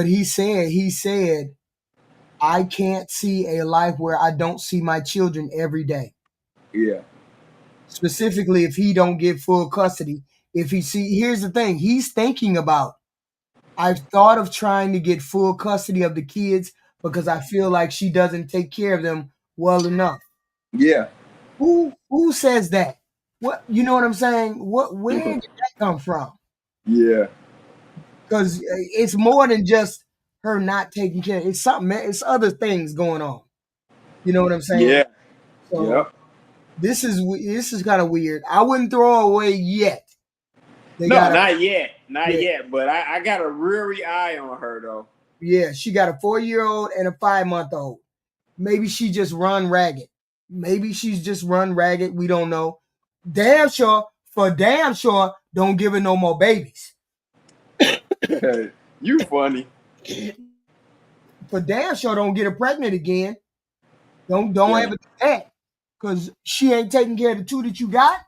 he said, I can't see a life where I don't see my children every day. yeah, Specifically, if he don't get full custody. If he see, here's the thing, he's thinking about. I've thought of trying to get full custody of the kids because I feel like she doesn't take care of them well enough. yeah, Who says that? What you know what I'm saying? Where did that come from? yeah, Because it's more than just her not taking care. It's something. It's other things going on. You know what I'm saying? yeah, So yep. this is kind of weird. I wouldn't throw her away yet. They No, got a not yet, not yeah, yet. But I got a reary eye on her though. yeah. She got a 4-year-old and a 5-month-old. Maybe she just run ragged. Maybe she's just run ragged. We don't know. Damn sure, don't give her no more babies. You funny. For damn sure, don't get her pregnant again. Don't Yeah, ever do that because she ain't taking care of the two that you got.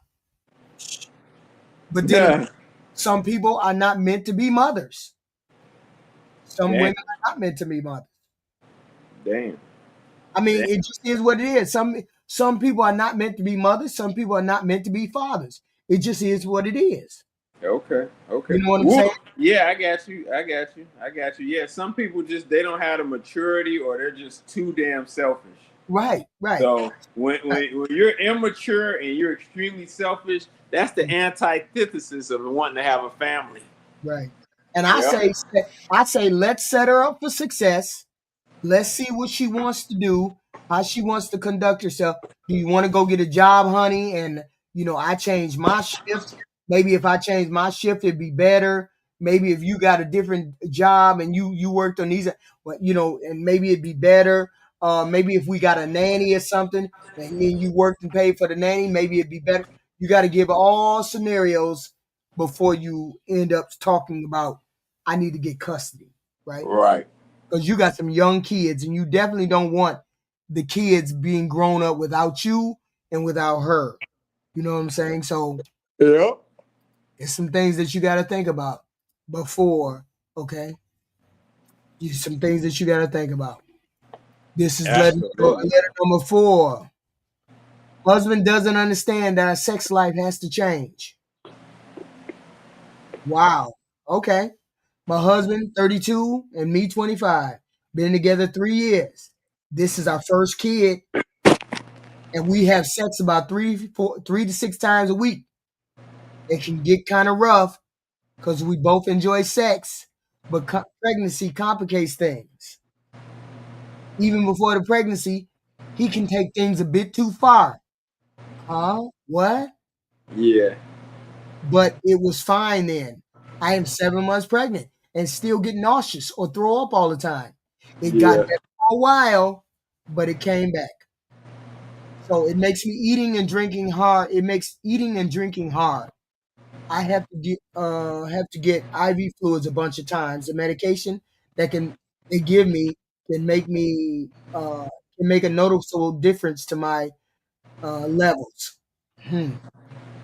But then yeah. some people are not meant to be mothers. Some Damn, women are not meant to be mothers. damn, I mean, damn. it just is what it is. Some people are not meant to be mothers. Some people are not meant to be fathers. It just is what it is. Okay, okay. You know what I'm Woo. saying? Yeah, I got you. Yeah, some people just they don't have the maturity or they're just too damn selfish. Right, right, So when you're immature and you're extremely selfish, that's the antithesis of wanting to have a family. right. And Yeah. I say, let's set her up for success. Let's see what she wants to do, how she wants to conduct herself. Do you want to go get a job, honey? And I change my shift. Maybe if I change my shift, it'd be better. Maybe if you got a different job and you worked on these, but and maybe it'd be better. Maybe if we got a nanny or something, and then you worked and paid for the nanny, maybe it'd be better. You got to give all scenarios before you end up talking about I need to get custody, right? Right. Because you got some young kids and you definitely don't want the kids being grown up without you and without her. You know what I'm saying? So Yeah. it's some things that you got to think about before, okay? Some things that you got to think about. This is Absolutely. letter number 4. Husband doesn't understand that our sex life has to change. Wow. Okay. My husband, 32, and me, 25. Been together 3 years. This is our first kid, and we have sex about 3 to 6 times a week. It can get kind of rough because we both enjoy sex, but pregnancy complicates things. Even before the pregnancy, he can take things a bit too far. Huh? What? Yeah. But it was fine then. I am 7 months pregnant and still get nauseous or throw up all the time. It got Yeah. better for a while, but it came back. So it makes me eating and drinking hard. It makes eating and drinking hard. I have to get IV fluids a bunch of times. The medication that they give me can make me can make a noticeable difference to my levels. Hmm.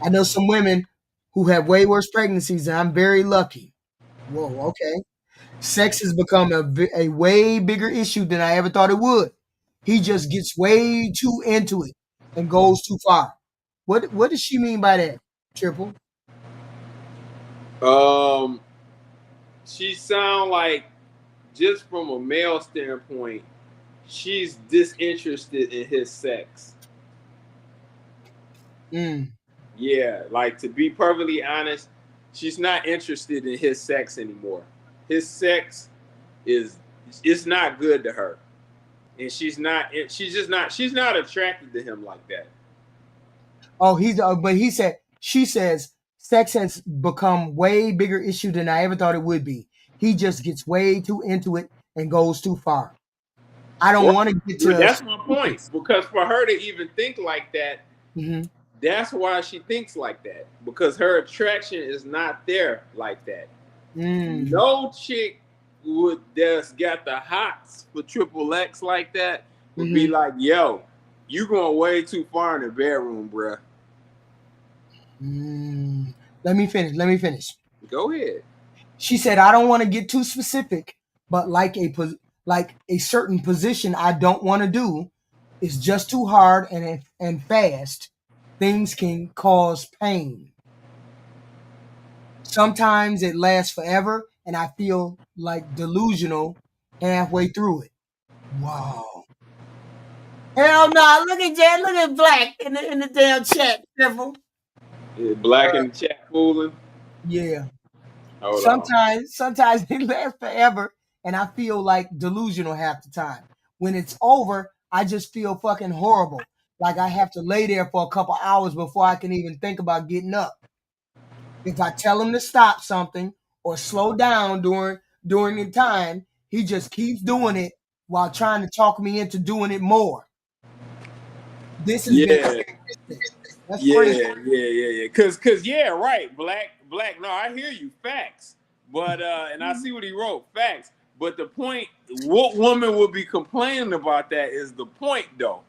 I know some women who have way worse pregnancies, and I'm very lucky. Whoa, okay. Sex has become a way bigger issue than I ever thought it would. He just gets way too into it and goes too far. What does she mean by that, Triple? Um, she sound like, just from a male standpoint, she's disinterested in his sex. Mm. Yeah, like, to be perfectly honest, she's not interested in his sex anymore. His sex is, it's not good to her, and she's not attracted to him like that. Oh, but she says sex has become way bigger issue than I ever thought it would be. He just gets way too into it and goes too far. I don't Right. want to get to That's my point. specifics. Because for her to even think like that, Hmm. that's why she thinks like that. Because her attraction is not there like that. Mm. No chick would that's got the hots for triple X like that would be Hmm. like, yo, you going way too far in the bedroom, bruh. Mm. Let me finish. Let me finish. Go ahead. She said, "I don't want to get too specific, but like a certain position I don't want to do is just too hard and fast. Things can cause pain. Sometimes it lasts forever, and I feel like delusional halfway through it." Wow. Hell no! Look at Jan. Look at Black in the damn chat. Triple. Black in the chat fooling. Yeah. Hold on. Sometimes it lasts forever, and I feel like delusional half the time. When it's over, I just feel fucking horrible. Like I have to lay there for a couple hours before I can even think about getting up. If I tell him to stop something or slow down during the time, he just keeps doing it while trying to talk me into doing it more. This has been Yeah. consistent. That's crazy. Yeah. Cause yeah, right. Black. No, I hear you. Facts. But and I see what he wrote. Facts. But the point, what woman would be complaining about that is the point, though.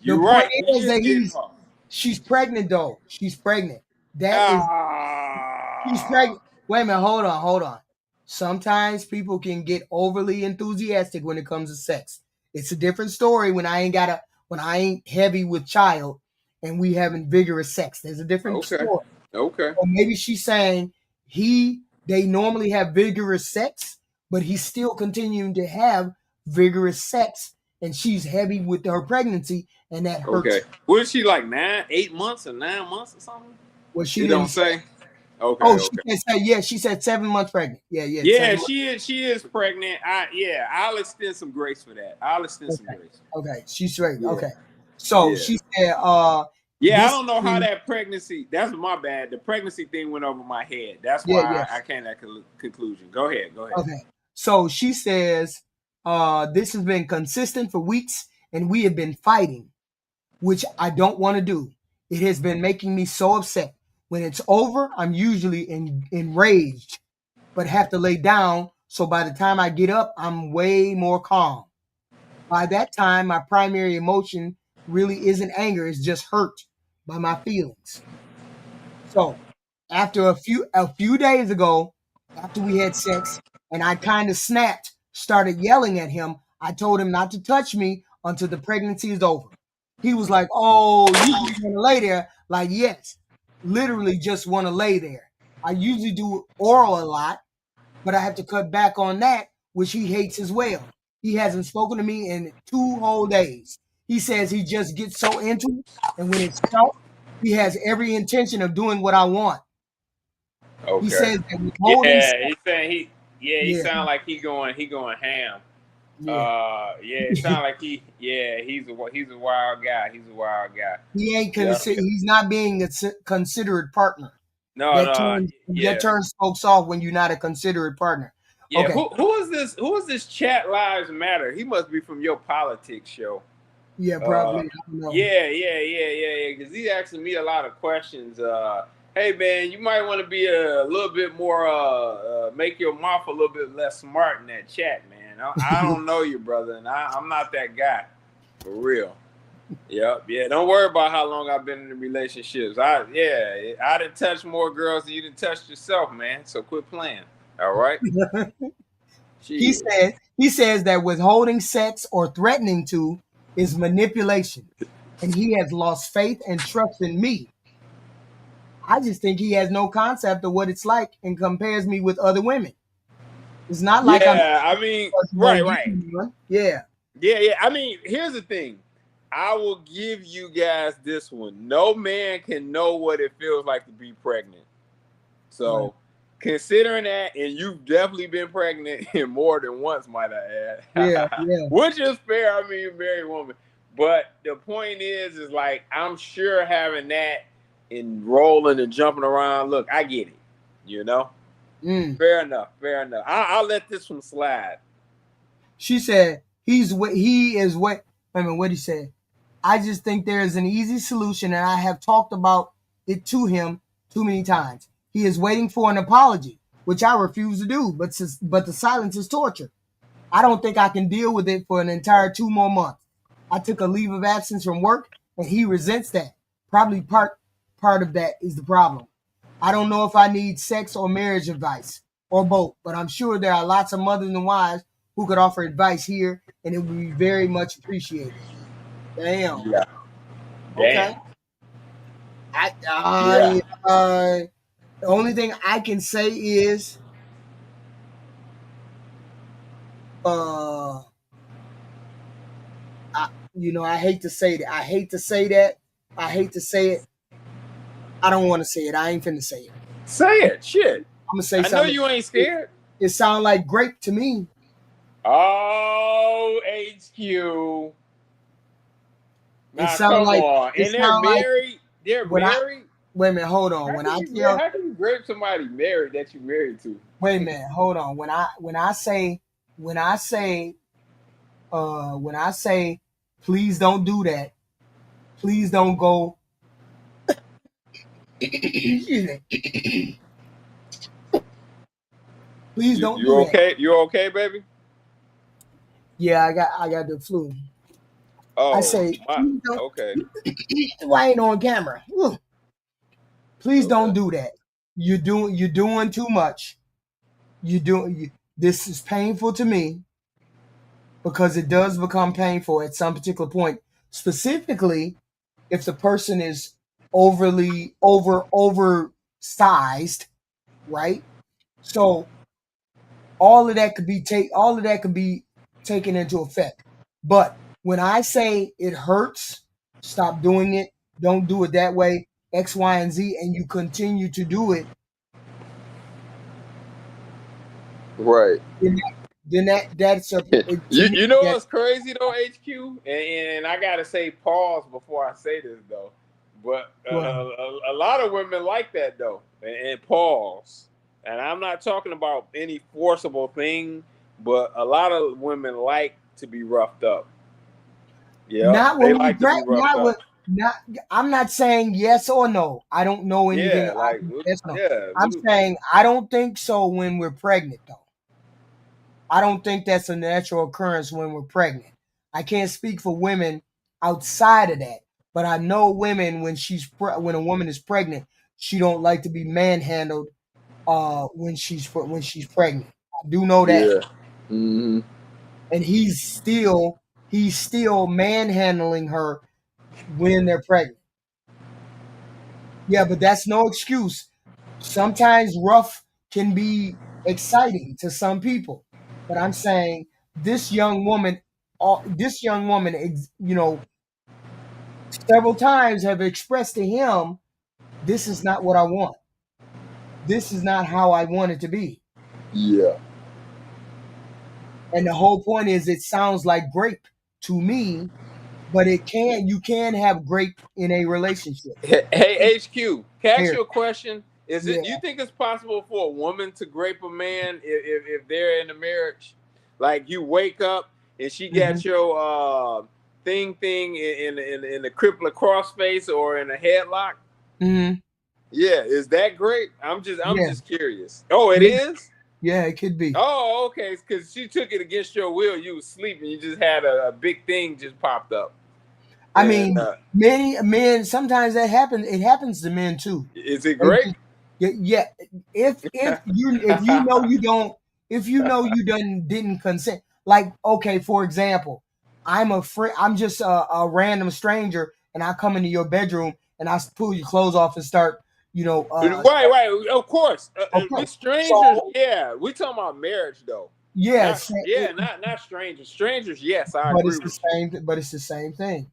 The You're point right. He is is that getting off. she's pregnant though. She's pregnant. That is She's Ah. pregnant. Wait a minute, hold on. Sometimes people can get overly enthusiastic when it comes to sex. It's a different story when I ain't heavy with child and we having vigorous sex. There's a different Okay. story. Okay. Or maybe she's saying they normally have vigorous sex, but he's still continuing to have vigorous sex, and she's heavy with her pregnancy, and that Okay. hurts. What is she like, 8 months or 9 months or something? What she It didn't don't say. say. Okay. Oh, she Okay. said yeah. She said 7 months pregnant. Yeah, Yeah, 7 months. she is pregnant. I'll extend some grace for that. I'll extend some Okay. grace. Okay. She's straight. Yeah. Okay. So Yeah. she said, Yeah, I this don't know how thing, that pregnancy. That's my bad. The pregnancy thing went over my head. That's yeah. why I came to that conclusion. Go ahead. Go ahead. Okay. So she says, this has been consistent for weeks and we have been fighting, which I don't want to do. It has been making me so upset. When it's over, I'm usually enraged, but have to lay down. So by the time I get up, I'm way more calm. By that time, my primary emotion really isn't anger, it's just hurt by my feelings. So after a few days ago, after we had sex, and I kind of snapped, started yelling at him, I told him not to touch me until the pregnancy is over. He was like, "Oh, you just want to lay there?" Like, yes, literally just want to lay there. I usually do oral a lot, but I have to cut back on that, which he hates as well. He hasn't spoken to me in 2 whole days. He says he just gets so into it, and when it's short, he has every intention of doing what I want. He Okay. says that withholding Yeah, sex, he's saying he yeah, sound like he going ham. yeah. Yeah, it sound like he's a wild guy. He's a wild guy. He ain't Yeah. he's not being a considerate partner. No, That no, turns that yeah. turns folks off when you're not a considerate partner. Yeah, Okay, who is this? Who is this Chat Lives Matter? He must be from your politics show. yeah, Uh, probably. I don't know. yeah. Because he's asking me a lot of questions. Hey man, you might want to be a little bit more. Make your mouth a little bit less smart in that chat, man. I don't know you, brother, and I'm not that guy, for real. Yep, yeah. Don't worry about how long I've been in relationships. I didn't touch more girls than you didn't touch yourself, man. So quit playing. All right. He Shit. says that withholding sex or threatening to is manipulation, and he has lost faith and trust in me. I just think he has no concept of what it's like and compares me with other women. It's not like I'm Yeah, I mean, on right, you. right. Yeah. Yeah. I mean, here's the thing. I will give you guys this one. No man can know what it feels like to be pregnant. So, Right. considering that, and you've definitely been pregnant more than once, might I Yeah. add, Yeah. which is fair. I mean, you're a married woman. But the point is like, I'm sure having that and rolling and jumping around, look, I get it. You know? Mm. Fair enough. Fair enough. I'll let this one slide. She said he's what he is what. I mean, what he said. I just think there is an easy solution, and I have talked about it to him too many times. He is waiting for an apology, which I refuse to do, but the silence is torture. I don't think I can deal with it for an entire 2 more months. I took a leave of absence from work, and he resents that. Probably part of that is the problem. I don't know if I need sex or marriage advice or both, but I'm sure there are lots of mothers and wives who could offer advice here, and it would be very much appreciated. Damn. Yeah. Okay. Damn. I Yeah. the only thing I can say is uh I hate to say that. I hate to say that. I hate to say it. I don't want to say it. I ain't finna say it. Say it. Shit. I'm gonna say I know something. you ain't It, scared. it sounds like grape to me. Oh, HQ. It Now sounds come like on. it And they're sounds like married. They're when I married. wait a minute, hold on. How When can I you tell how can you grape somebody married that you married to? wait a minute, hold on. When I say when I say please don't do that, please don't go excuse me. Please don't You do that. okay? You okay, baby? Yeah, I got the flu. I Oh say, my. please don't. Okay. Why ain't on camera? Please don't Okay. do that. You're doing too much. This is painful to me because it does become painful at some particular point. Specifically, if the person is overly oversized, right? So all of that could be taken into effect. But when I say it hurts, stop doing it. Don't do it that way. X, Y, and Z, and you continue to do it, Right. then that's a to You me you know that what's crazy though, HQ, and I gotta say pause before I say this though, but well, a lot of women like that though, and pause, and I'm not talking about any forcible thing, but a lot of women like to be roughed up. Yeah, not they when we like to be roughed not with up. not. I'm not saying yes or no. I don't know anything Yeah, about like yes or no. yeah, I'm saying I don't think so when we're pregnant though. I don't think that's a natural occurrence when we're pregnant. I can't speak for women outside of that, but I know women when a woman is pregnant, she don't like to be manhandled when she's pregnant. I do know that. yeah. Hmm. And he's still manhandling her when they're pregnant. Yeah, but that's no excuse. Sometimes rough can be exciting to some people, but I'm saying this young woman, several times have expressed to him, this is not what I want. This is not how I want it to be. Yeah. And the whole point is, it sounds like grape to me, but you can have grape in a relationship. Hey, HQ, can I ask Here, you a question? Is yeah. it you think it's possible for a woman to grape a man if they're in a marriage? Like you wake up and she Hmm. got your thing in the crippler crossface or in a headlock? Hmm. Yeah, is that great? I'm Yeah, just curious. Oh, it yeah, is? yeah. It could be. Oh, okay. Because she took it against your will. You was sleeping. You just had a big thing just popped up. I And mean, many men sometimes that happens. It happens to men too. is it They great? just, yeah, yeah. If you know you don't if you know you didn't consent. Like okay, for example, I'm a friend. I'm just a random stranger, and I come into your bedroom and I pull your clothes off and start, Right. Of course, okay. with strangers, So yeah. We talking about marriage though. Not yes, yeah, not strangers. Strangers, yes, I but agree it's the with you. same. But it's the same thing.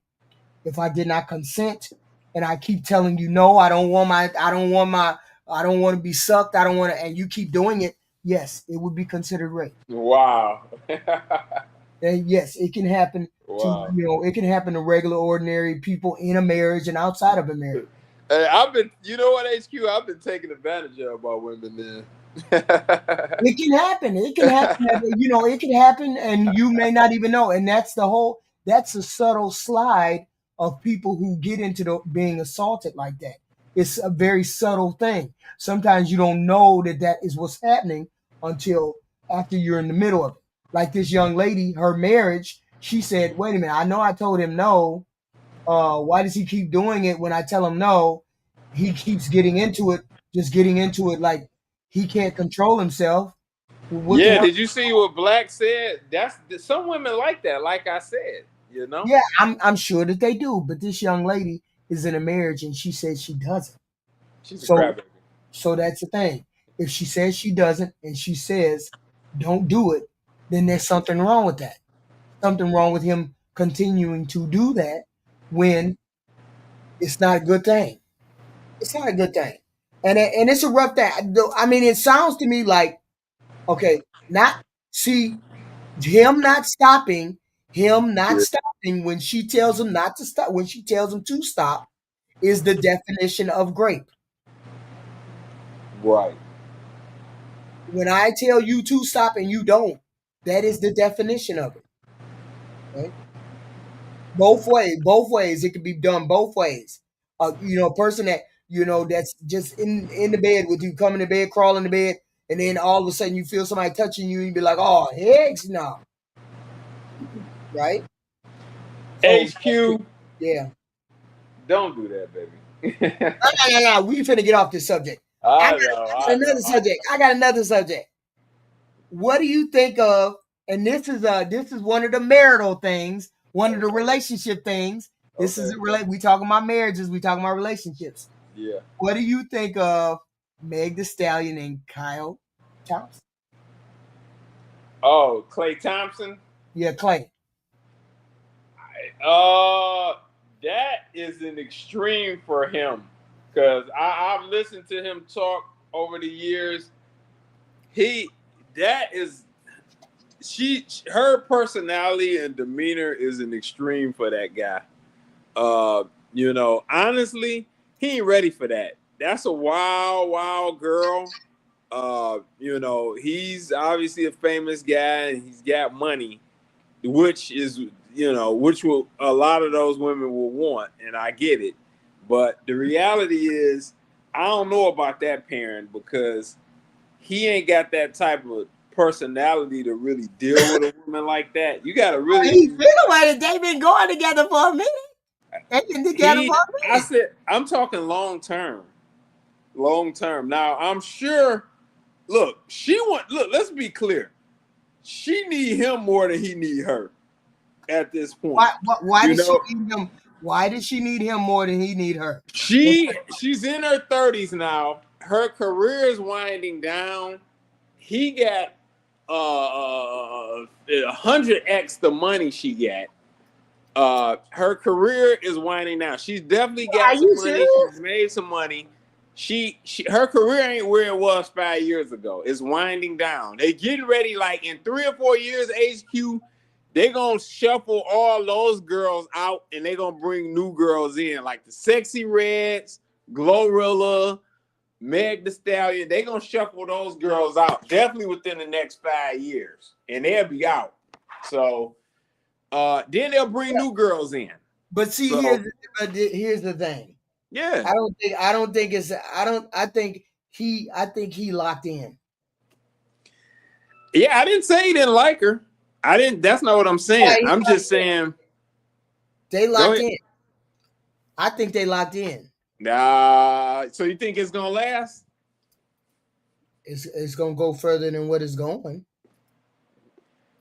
If I did not consent, and I keep telling you no, I don't want to be sucked. I don't want to, and you keep doing it. Yes, it would be considered rape. Wow. And yes, it can happen to Wow. it can happen to regular, ordinary people in a marriage and outside of a marriage. Hey, you know what, HQ? I've been taken advantage of by women then. It can happen. It can happen. It can happen, and you may not even know. And that's a subtle slide of people who get into being assaulted like that. It's a very subtle thing. Sometimes you don't know that is what's happening until after you're in the middle of it. Like this young lady, her marriage, she said, "Wait a minute. I know I told him no. Why does he keep doing it when I tell him no? He keeps getting into it, just getting into it like he can't control himself." What Yeah, what did you see what Black said? That's some women like that, like I said, you know? Yeah, I'm sure that they do, but this young lady is in a marriage and she says she doesn't. She's a So crybaby. so that's the thing. If she says she doesn't and she says don't do it, then there's something wrong with that. Something wrong with him continuing to do that when it's not a good thing. It's not a good thing. And it's a rough thing. I mean, it sounds to me like, okay, not see him not Yeah. stopping when she tells him not to stop, when she tells him to stop, is the definition of grape. Right. When I tell you to stop and you don't, that is the definition of it. Right? Both ways. It can be done both ways. A person that that's just in the bed with you, coming to bed, crawling to bed, and then all of a sudden you feel somebody touching you, and you be like, "Oh, heck no!" Right? So HQ, yeah. don't do that, baby. No. We finna get off this subject. I I got, know, I got I know. another subject. I got another subject. What do you think of? And this is one of the marital things, one of the relationship things. This Okay. isn't relate. We talking about marriages. We talking about relationships. Yeah. What do you think of Meg the Stallion and Kyle Thompson? Oh, Clay Thompson. Yeah, Clay. Uh, that is an extreme for him, because I've listened to him talk over the years. He that is her personality and demeanor is an extreme for that guy. Honestly, he ain't ready for that. That's a wild girl. He's obviously a famous guy and he's got money, which will a lot of those women will want, and I get it. But the reality is, I don't know about that parent, because he ain't got that type of personality to really deal with a woman like that. You got to really He feel like they've been going together for a minute. They've been together for a I minute. said, I'm talking long term. Long term. Now, I'm sure, look, let's be clear. She need him more than he need her at this point. Why You does she know, need him? Why does she need him more than he need her? she's in her 30s now. Her career is winding down. He got 100x the money she got. Her career is winding down. She's definitely Are got some you money. serious? She's made some money. Her career ain't where it was 5 years ago. It's winding down. They getting ready, like in 3 or 4 years, HQ, they gonna shuffle all those girls out and they gonna bring new girls in, like the Sexy Reds, Glorilla, Meg the Stallion. They gonna shuffle those girls out definitely within the next 5 years, and they'll be out. So then they'll bring new girls in. But see, So here's the thing. yeah, I think he locked in. yeah. I didn't say he didn't like her. I didn't. That's not what I'm Yeah, saying. he I'm locked just in. saying. They Go locked ahead. in. I think they locked in. So you think it's gonna last? It's gonna go further than what it's going.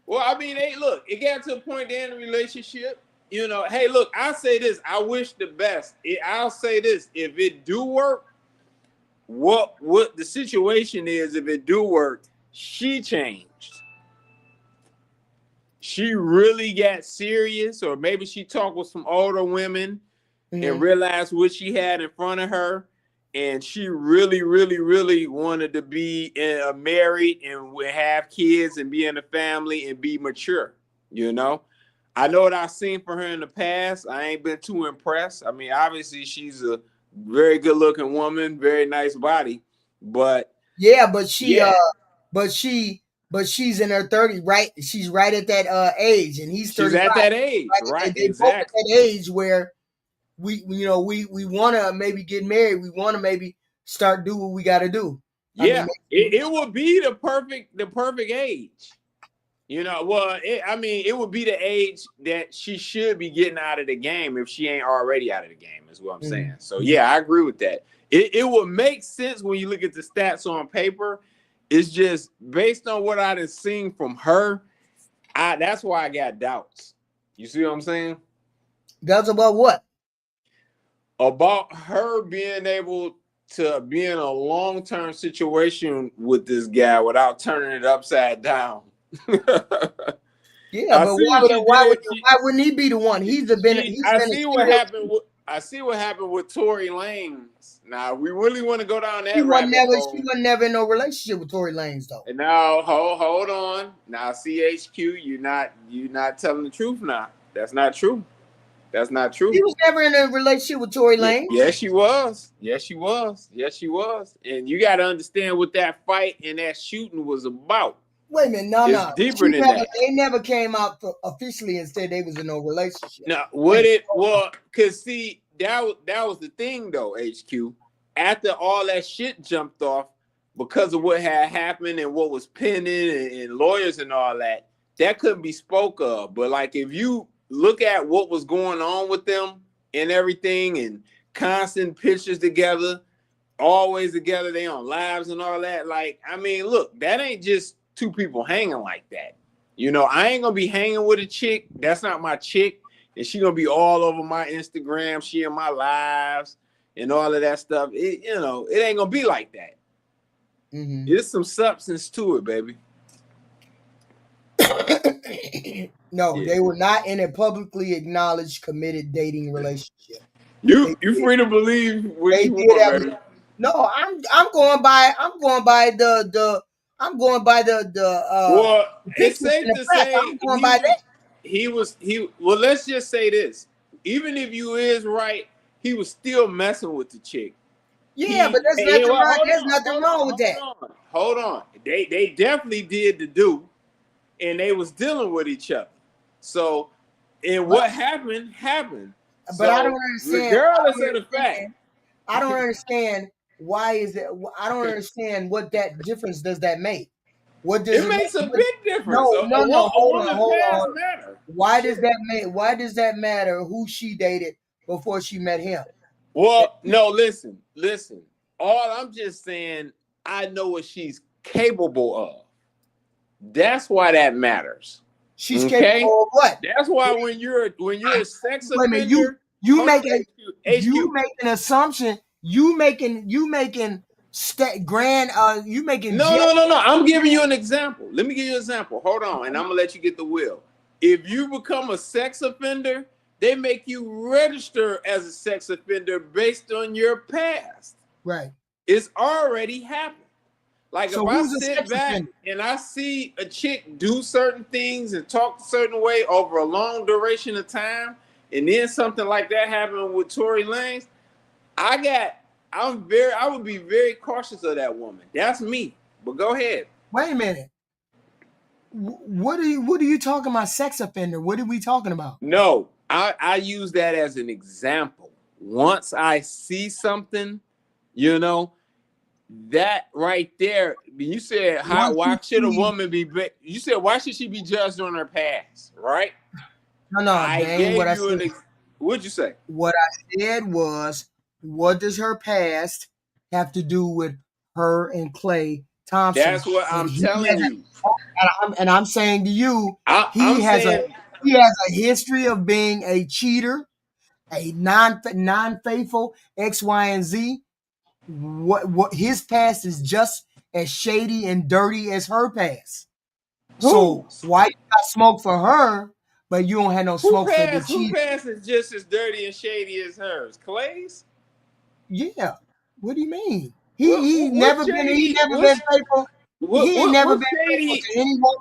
Well, I mean, hey, look, it got to a point there in the relationship. You know, hey, look, I'll say this. I wish the best. I'll say this. If it do work, what the situation is, if it do work, she changed. She really got serious, or maybe she talked with some older women and realized what she had in front of her. And she really, really, really wanted to be married and have kids and be in a family and be mature. You know, I know what I've seen for her in the past. I ain't been too impressed. I mean, obviously, she's a very good looking woman, very nice body. But yeah, but she yeah, but she's in her 30s, right? She's right at that age, and he's she's 35. at that age, Right? right? They both at Exactly. that age where we want to maybe get married. We want to maybe start do what we got to do. I mean, Yeah, it would be the perfect age. You know, well, I mean, it would be the age that she should be getting out of the game if she ain't already out of the game, is what I'm saying. So, yeah, I agree with that. It would make sense when you look at the stats on paper. It's just based on what I done seen from her, that's why I got doubts. You see what I'm saying? doubts about what? About her being able to be in a long-term situation with this guy without turning it upside down. Yeah, I but see what she did. why wouldn't he be the one? He's been I a see what serial. happened. I see what happened with Tory Lanez. Now we really want to go down She that was rabbit never hole. in no relationship with Tory Lanez though. And now hold on. Now CHQ, you're not telling the truth now. That's not true. That's not He true. was never in a relationship with Tory Yeah, Lanez. yes, she was. Yes, she was. Yes, she was. And you got to understand what that fight and that shooting was about. Wait a minute, no, It's no. deeper than that. They never came out officially and said they was in no relationship. Now, cause see, that was the thing though, HQ. After all that shit jumped off because of what had happened and what was pending and lawyers and all that, that couldn't be spoke of. But like if you look at what was going on with them and everything and constant pictures together, always together, they on lives and all that. Like, I mean, look, that ain't just two people hanging like that. You know, I ain't gonna be hanging with a chick. That's not my chick. And she gonna be all over my Instagram, she in my lives and all of that stuff. It ain't gonna be like that. There's some substance to it, baby. No, they were not in a publicly acknowledged committed dating relationship. You free to believe what They you did want, have. baby. No, I'm going by the Well, it's pictures safe in the to press. say I'm going by that. well, let's just say this. Even if you is right, he was still messing with the chick. Yeah, but there's nothing Well, wrong. There's nothing wrong with that. Hold on. They definitely did the do, and they was dealing with each other. So, and what happened. But I So, don't understand. regardless of the fact, I don't understand why is it. I don't understand what that difference does that make. What does it it makes a make? big difference. No, no, no. A Hold woman's on. past matter. Why does that make? Why does that matter? Who she dated before she met him? Well, no, listen. All I'm just saying, I know what she's capable of. That's why that matters. She's capable of what? That's why when you're a sex Wait a minute, offender, you make an assumption. You making grand. You making No. I'm giving you an example. Let me give you an example. Hold on, and I'm gonna let you get the wheel. If you become a sex offender, they make you register as a sex offender based on your past. Right. It's already happened. Like So if I who's a sit sex back offender? and I see a chick do certain things and talk a certain way over a long duration of time, and then something like that happened with Tory Lanez, I would be very cautious of that woman. That's me. But go ahead. Wait a minute. What are you talking about? Sex offender? What are we talking about? No, I use that as an example. Once I see something, that right there. You said why should a woman be? You said why should she be judged on her past? Right? No. I gave you an. What'd you say? What I said was, what does her past have to do with her and Clay Thompson. That's what And I'm telling you. I'm saying to you, I'm saying, he has a history of being a cheater, a non-faithful X, Y, and Z. What his past is just as shady and dirty as her past. who? So why you got smoke for her, but you don't have no smoke for the Who cheater? past is just as dirty and shady as hers? Clay's? Yeah. What do you mean? What He shady? never been faithful. He ain't never What been faithful shady? to anyone.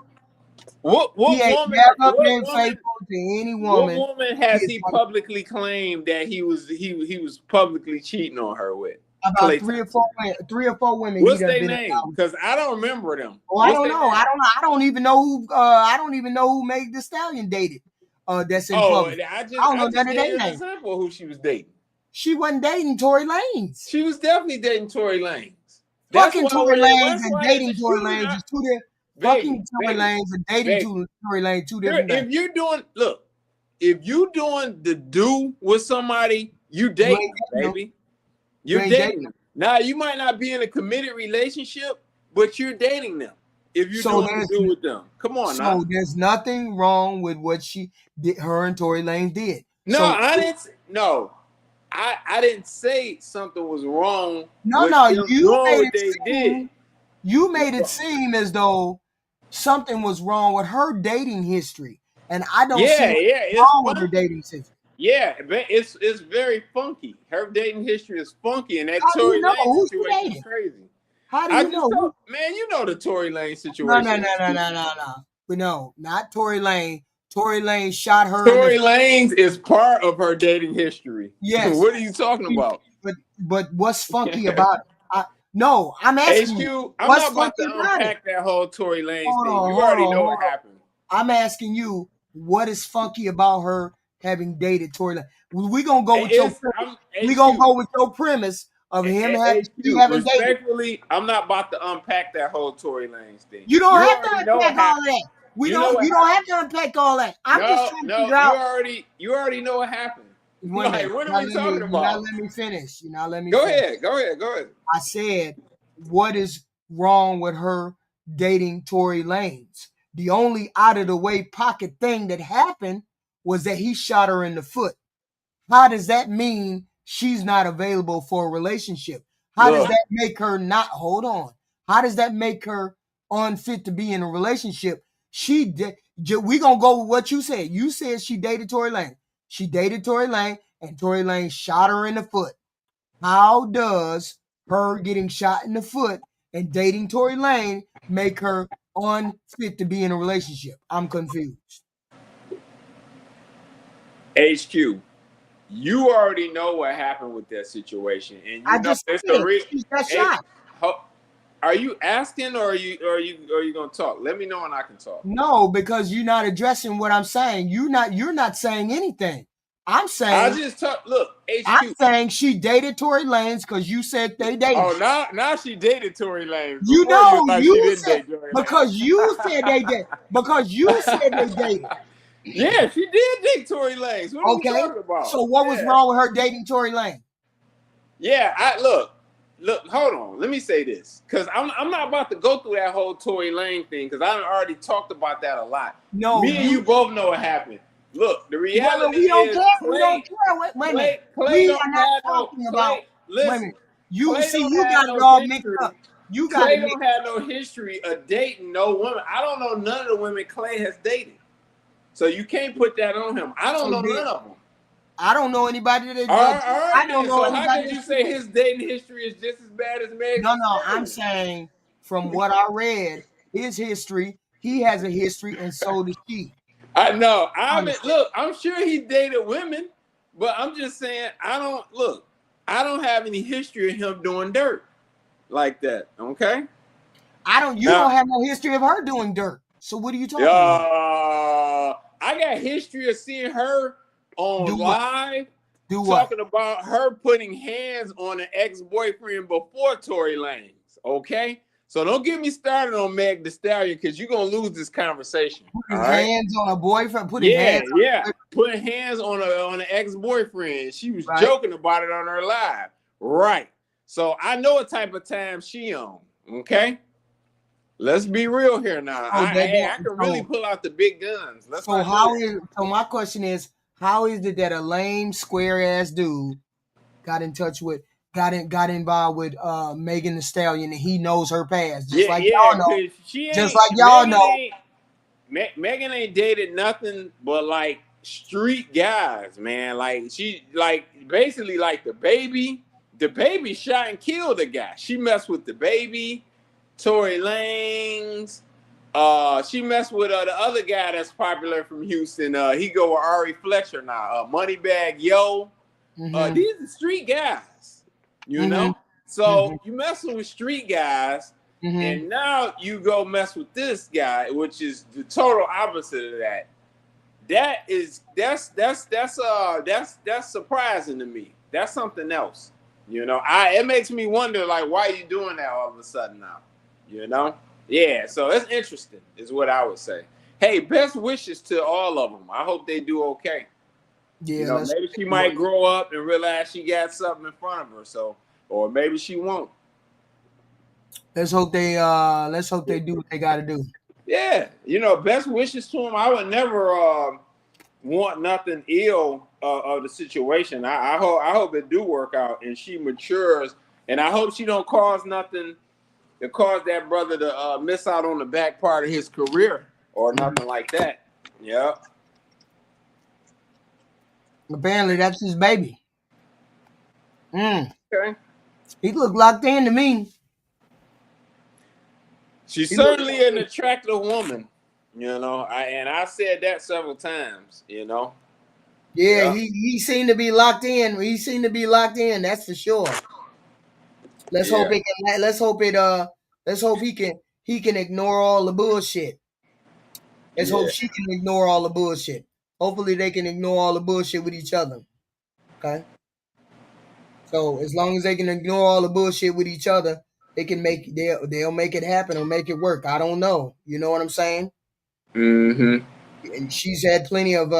He What ain't woman? never been faithful to any What woman. woman He has is he like publicly claimed that he was publicly cheating on her with? about Clay three or Thompson. four women, three or four women he What's done their been name? involved with. Because I don't remember them. Oh, I What's don't their know. name? I don't even know who I don't even know who Meg the Stallion dated. That's in Oh, public. I don't I know just none of gave you their an names. example of who she was dating. She wasn't dating Tory Lanez. She was definitely dating Tory Lanez. That's Fucking why Tory Lanez that's and why they dating Tory disputed Lanez her. is two different. Baby, Fucking Tory Lanez and dating baby. Tory Lanez two different things. If you're doing if you doing the do with somebody, you You dating ain't them, dating them. baby. You You're ain't dating dating them. Now you might not be in a committed relationship, but you're dating them. If you're So doing the do with them. Come on now. so there's nothing wrong with what she did, her and Tory Lanez did. No, I didn't no. I didn't say something was wrong with No, them you doing made what it they did. seem as though something was wrong with her dating history, and I don't see what's It's wrong with her funky. dating history. Yeah, but it's very funky. Her dating history is funky, and that How do you Tory know Lane who she situation is dated? crazy. How do I you just know? told, man, you know the Tory Lane No, situation. no. But no, not Tory Lane. Tory Lane shot her in Tory the Lanez is part of her dating history. yes. What are you talking about? But what's funky about it? No, I'm asking you. HQ, I'm What's not about funky to about it? unpack that whole Tory Lanez Hold thing. on, You hold already on, know hold what on. happened. I'm asking you, what is funky about her having dated Tory Lane? We're gonna go with your premise. We're gonna HQ. go with your premise of him she HQ, having dated. respectfully, I'm not about to unpack that whole Tory Lanez thing. You don't You have to already know what unpack all happened. that. You know what You don't happened. have to unpack all that. I'm just trying to figure out. You already know what happened. Wait a minute. Like, what are we talking You're not about? letting me finish. You're not letting me Go finish. ahead. I said, what is wrong with her dating Tory Lanez? The only out of the way pocket thing that happened was that he shot her in the foot. How does that mean she's not available for a relationship? How does Look, that make her not hold on? How does that make her unfit to be in a relationship? We gonna go with what you said. You said she dated Tory Lane. She dated Tory Lane, and Tory Lane shot her in the foot. How does her getting shot in the foot and dating Tory Lane make her unfit to be in a relationship? I'm confused. HQ, you already know what happened with that situation, and you I know just it's the said real. she got Hey, shot. are you asking, or are you gonna talk? Let me know when I can talk. No, because you're not addressing what I'm saying. You're not saying anything. I'm I saying just talk. Look, I'm HQ. saying she dated Tory Lanez because you said they dated. Oh, now she dated Tory Lanez. You Before you know, thought she you didn't said date Tory Lanez. because you said they did. Because you said they dated. Yeah, she did date Tory Lanez. What are we Okay. talking about? So what was wrong with her dating Tory Lanez? Yeah, look, hold on. Let me say this, because I'm not about to go through that whole Tory Lane thing, because I already talked about that a lot. No, Me and you both know what happened. Look, the reality we don't is care. We don't care. Wait a minute. Clay We don't are not have no talking about. Clay. Wait a Listen, minute. You Clay see, don't you have got it no all mixed history. up. You got Clay it mixed. don't have no history of dating no woman. I don't know none of the women Clay has dated, so you can't put that on him. I don't know none of them. I don't know anybody that. All right, I don't then. know So how anybody could you that. say his dating history is just as bad as Meg's? No. I'm saying from what I read, his history. He has a history, and so does she. I know. Look, I'm sure he dated women, but I'm just saying I don't have any history of him doing dirt like that. Okay. You don't have no history of her doing dirt. So what are you talking about? I got history of seeing her on Do what? live Do what? talking about her putting hands on an ex-boyfriend before Tory Lanez. Okay. So don't get me started on Meg Thee Stallion, because you're gonna lose this conversation. Putting hands on a boyfriend. Putting hands on Putting hands on an ex-boyfriend. She was right. joking about it on her live. Right. So I know what type of time she on. Okay. Let's be real here now. So I can really pull out the big guns. Let's so not do that. so my question is, how is it that a lame square ass dude got in touch with got involved with Megan Thee Stallion and he knows her past just Yeah, like yeah, y'all know, because she just ain't like y'all know. Megan ain't dated nothing but like street guys, man. Like she like basically like the baby. The baby shot and killed the guy. She messed with the baby, Tory Lanez. She messed with the other guy that's popular from Houston. He go with Ari Fletcher now. Moneybag Yo. Mm-hmm. These are street guys, you Mm-hmm. know. So you messing with street guys, Mm-hmm. and now you go mess with this guy, which is the total opposite of that. That's surprising to me. That's something else. You know, it makes me wonder like why are you doing that all of a sudden now? You know? Yeah, so it's interesting, is what I would say. Hey, best wishes to all of them. I hope they do okay. Yeah, You know, maybe she might grow up and realize she got something in front of her, so or maybe she won't. let's hope they do what they gotta do. Yeah, you know, best wishes to him. I would never want nothing ill of the situation. I hope it do work out and she matures, and I hope she don't cause nothing to cause that brother to miss out on the back part of his career or nothing like that. Yeah. Apparently that's his baby. Okay. He looked locked in to me. She's He looked certainly an attractive woman, you know. I said that several times, you know. Yeah, Yeah. he seemed to be locked in. He seemed to be locked in. That's for sure. Let's hope Yeah. it. Let's hope it. Let's hope he can ignore all the bullshit. Let's hope Yeah. she can ignore all the bullshit. Hopefully they can ignore all the bullshit with each other. Okay. So as long as they can ignore all the bullshit with each other, they'll make it happen or make it work. I don't know. You know what I'm saying? Mm-hmm. And she's had plenty of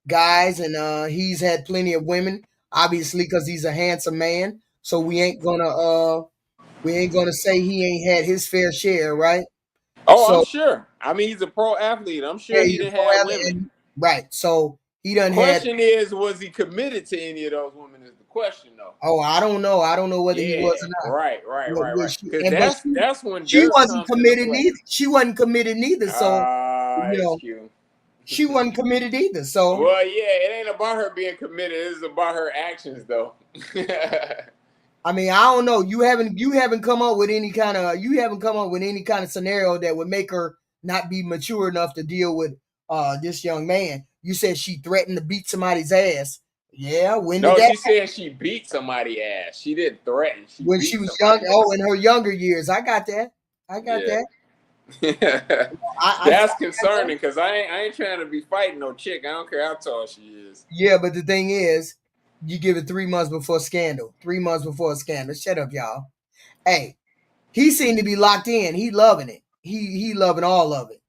guys and he's had plenty of women, obviously because he's a handsome man. So we ain't gonna say he ain't had his fair share, right? Oh, I'm So sure. I mean, he's a pro athlete. I'm yeah, sure he he's a didn't pro have athlete, women. right. So he done had. Question is, was he committed to any of those women? Is the question though. Oh, I don't know. I don't know whether he was Yeah. or not. Right. Because But that's when she dirt wasn't comes into committed play. neither. She wasn't committed neither. So Ah, you know, HQ. she wasn't committed either. So Well, yeah, it ain't about her being committed. It's about her actions, though. I mean, I don't know. You haven't come up with any kind of scenario that would make her not be mature enough to deal with this young man. You said she threatened to beat somebody's ass. Yeah, when did No, that she said she beat somebody ass. She didn't threaten. She when she beat was young? somebody Oh, ass. in her younger years. I got that. I got Yeah. that. I That's got that. concerning because I ain't trying to be fighting no chick. I don't care how tall she is. Yeah, but the thing is, you give it 3 months before scandal. 3 months before a scandal. Shut up, y'all. Hey, he seemed to be locked in. He loving it. He loving all of it.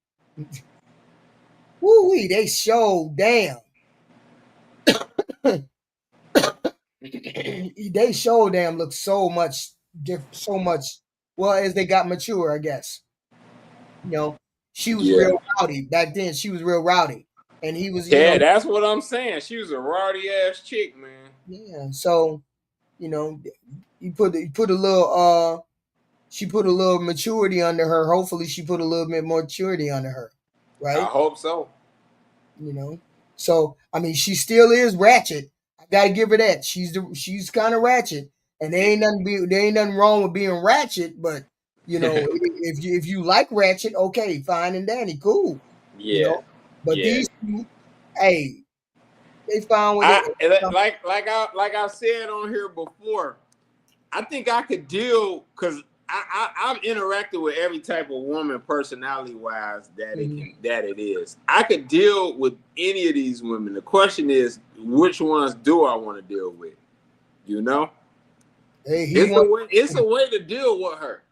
Woo wee, they show damn. They show damn look so much different, so much. Well, as they got mature, I guess. You know, she was Yeah. real rowdy back then. She was real rowdy, and he was, Yeah, that's what I'm saying. She was a rowdy ass chick, man. yeah. So you know, you put a little she put a little maturity under her. Hopefully, she put a little bit more maturity under her, I right? hope so. You know, so I mean, she still is ratchet. I gotta give her that. She's kind of ratchet, and there ain't nothing wrong with being ratchet. But you know, if you like ratchet, okay, fine and dandy, cool. You Yeah. know, but Yeah. these two, hey, they found what they. I like I said on here before. I think I could deal because I've interacted with every type of woman personality wise Mhm. that it is. I could deal with any of these women. The question is, which ones do I want to deal with? You know, Hey, he it's a want. way. It's a way to deal with her.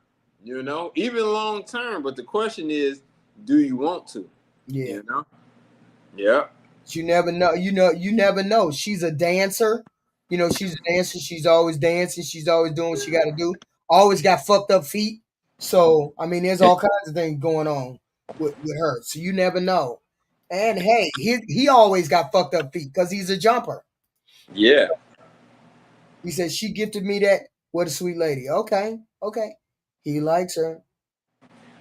You know, even long term. But the question is, do you want to? Yeah, You know. Yeah. you never know. You never know. She's a dancer. You know, she's a dancer. She's always dancing. She's always doing what she got to do. Always got fucked up feet. So I mean, there's all kinds of things going on with her. So you never know. And hey, he always got fucked up feet because he's a jumper. Yeah. He said she gifted me that. What a sweet lady. Okay, okay. He likes her.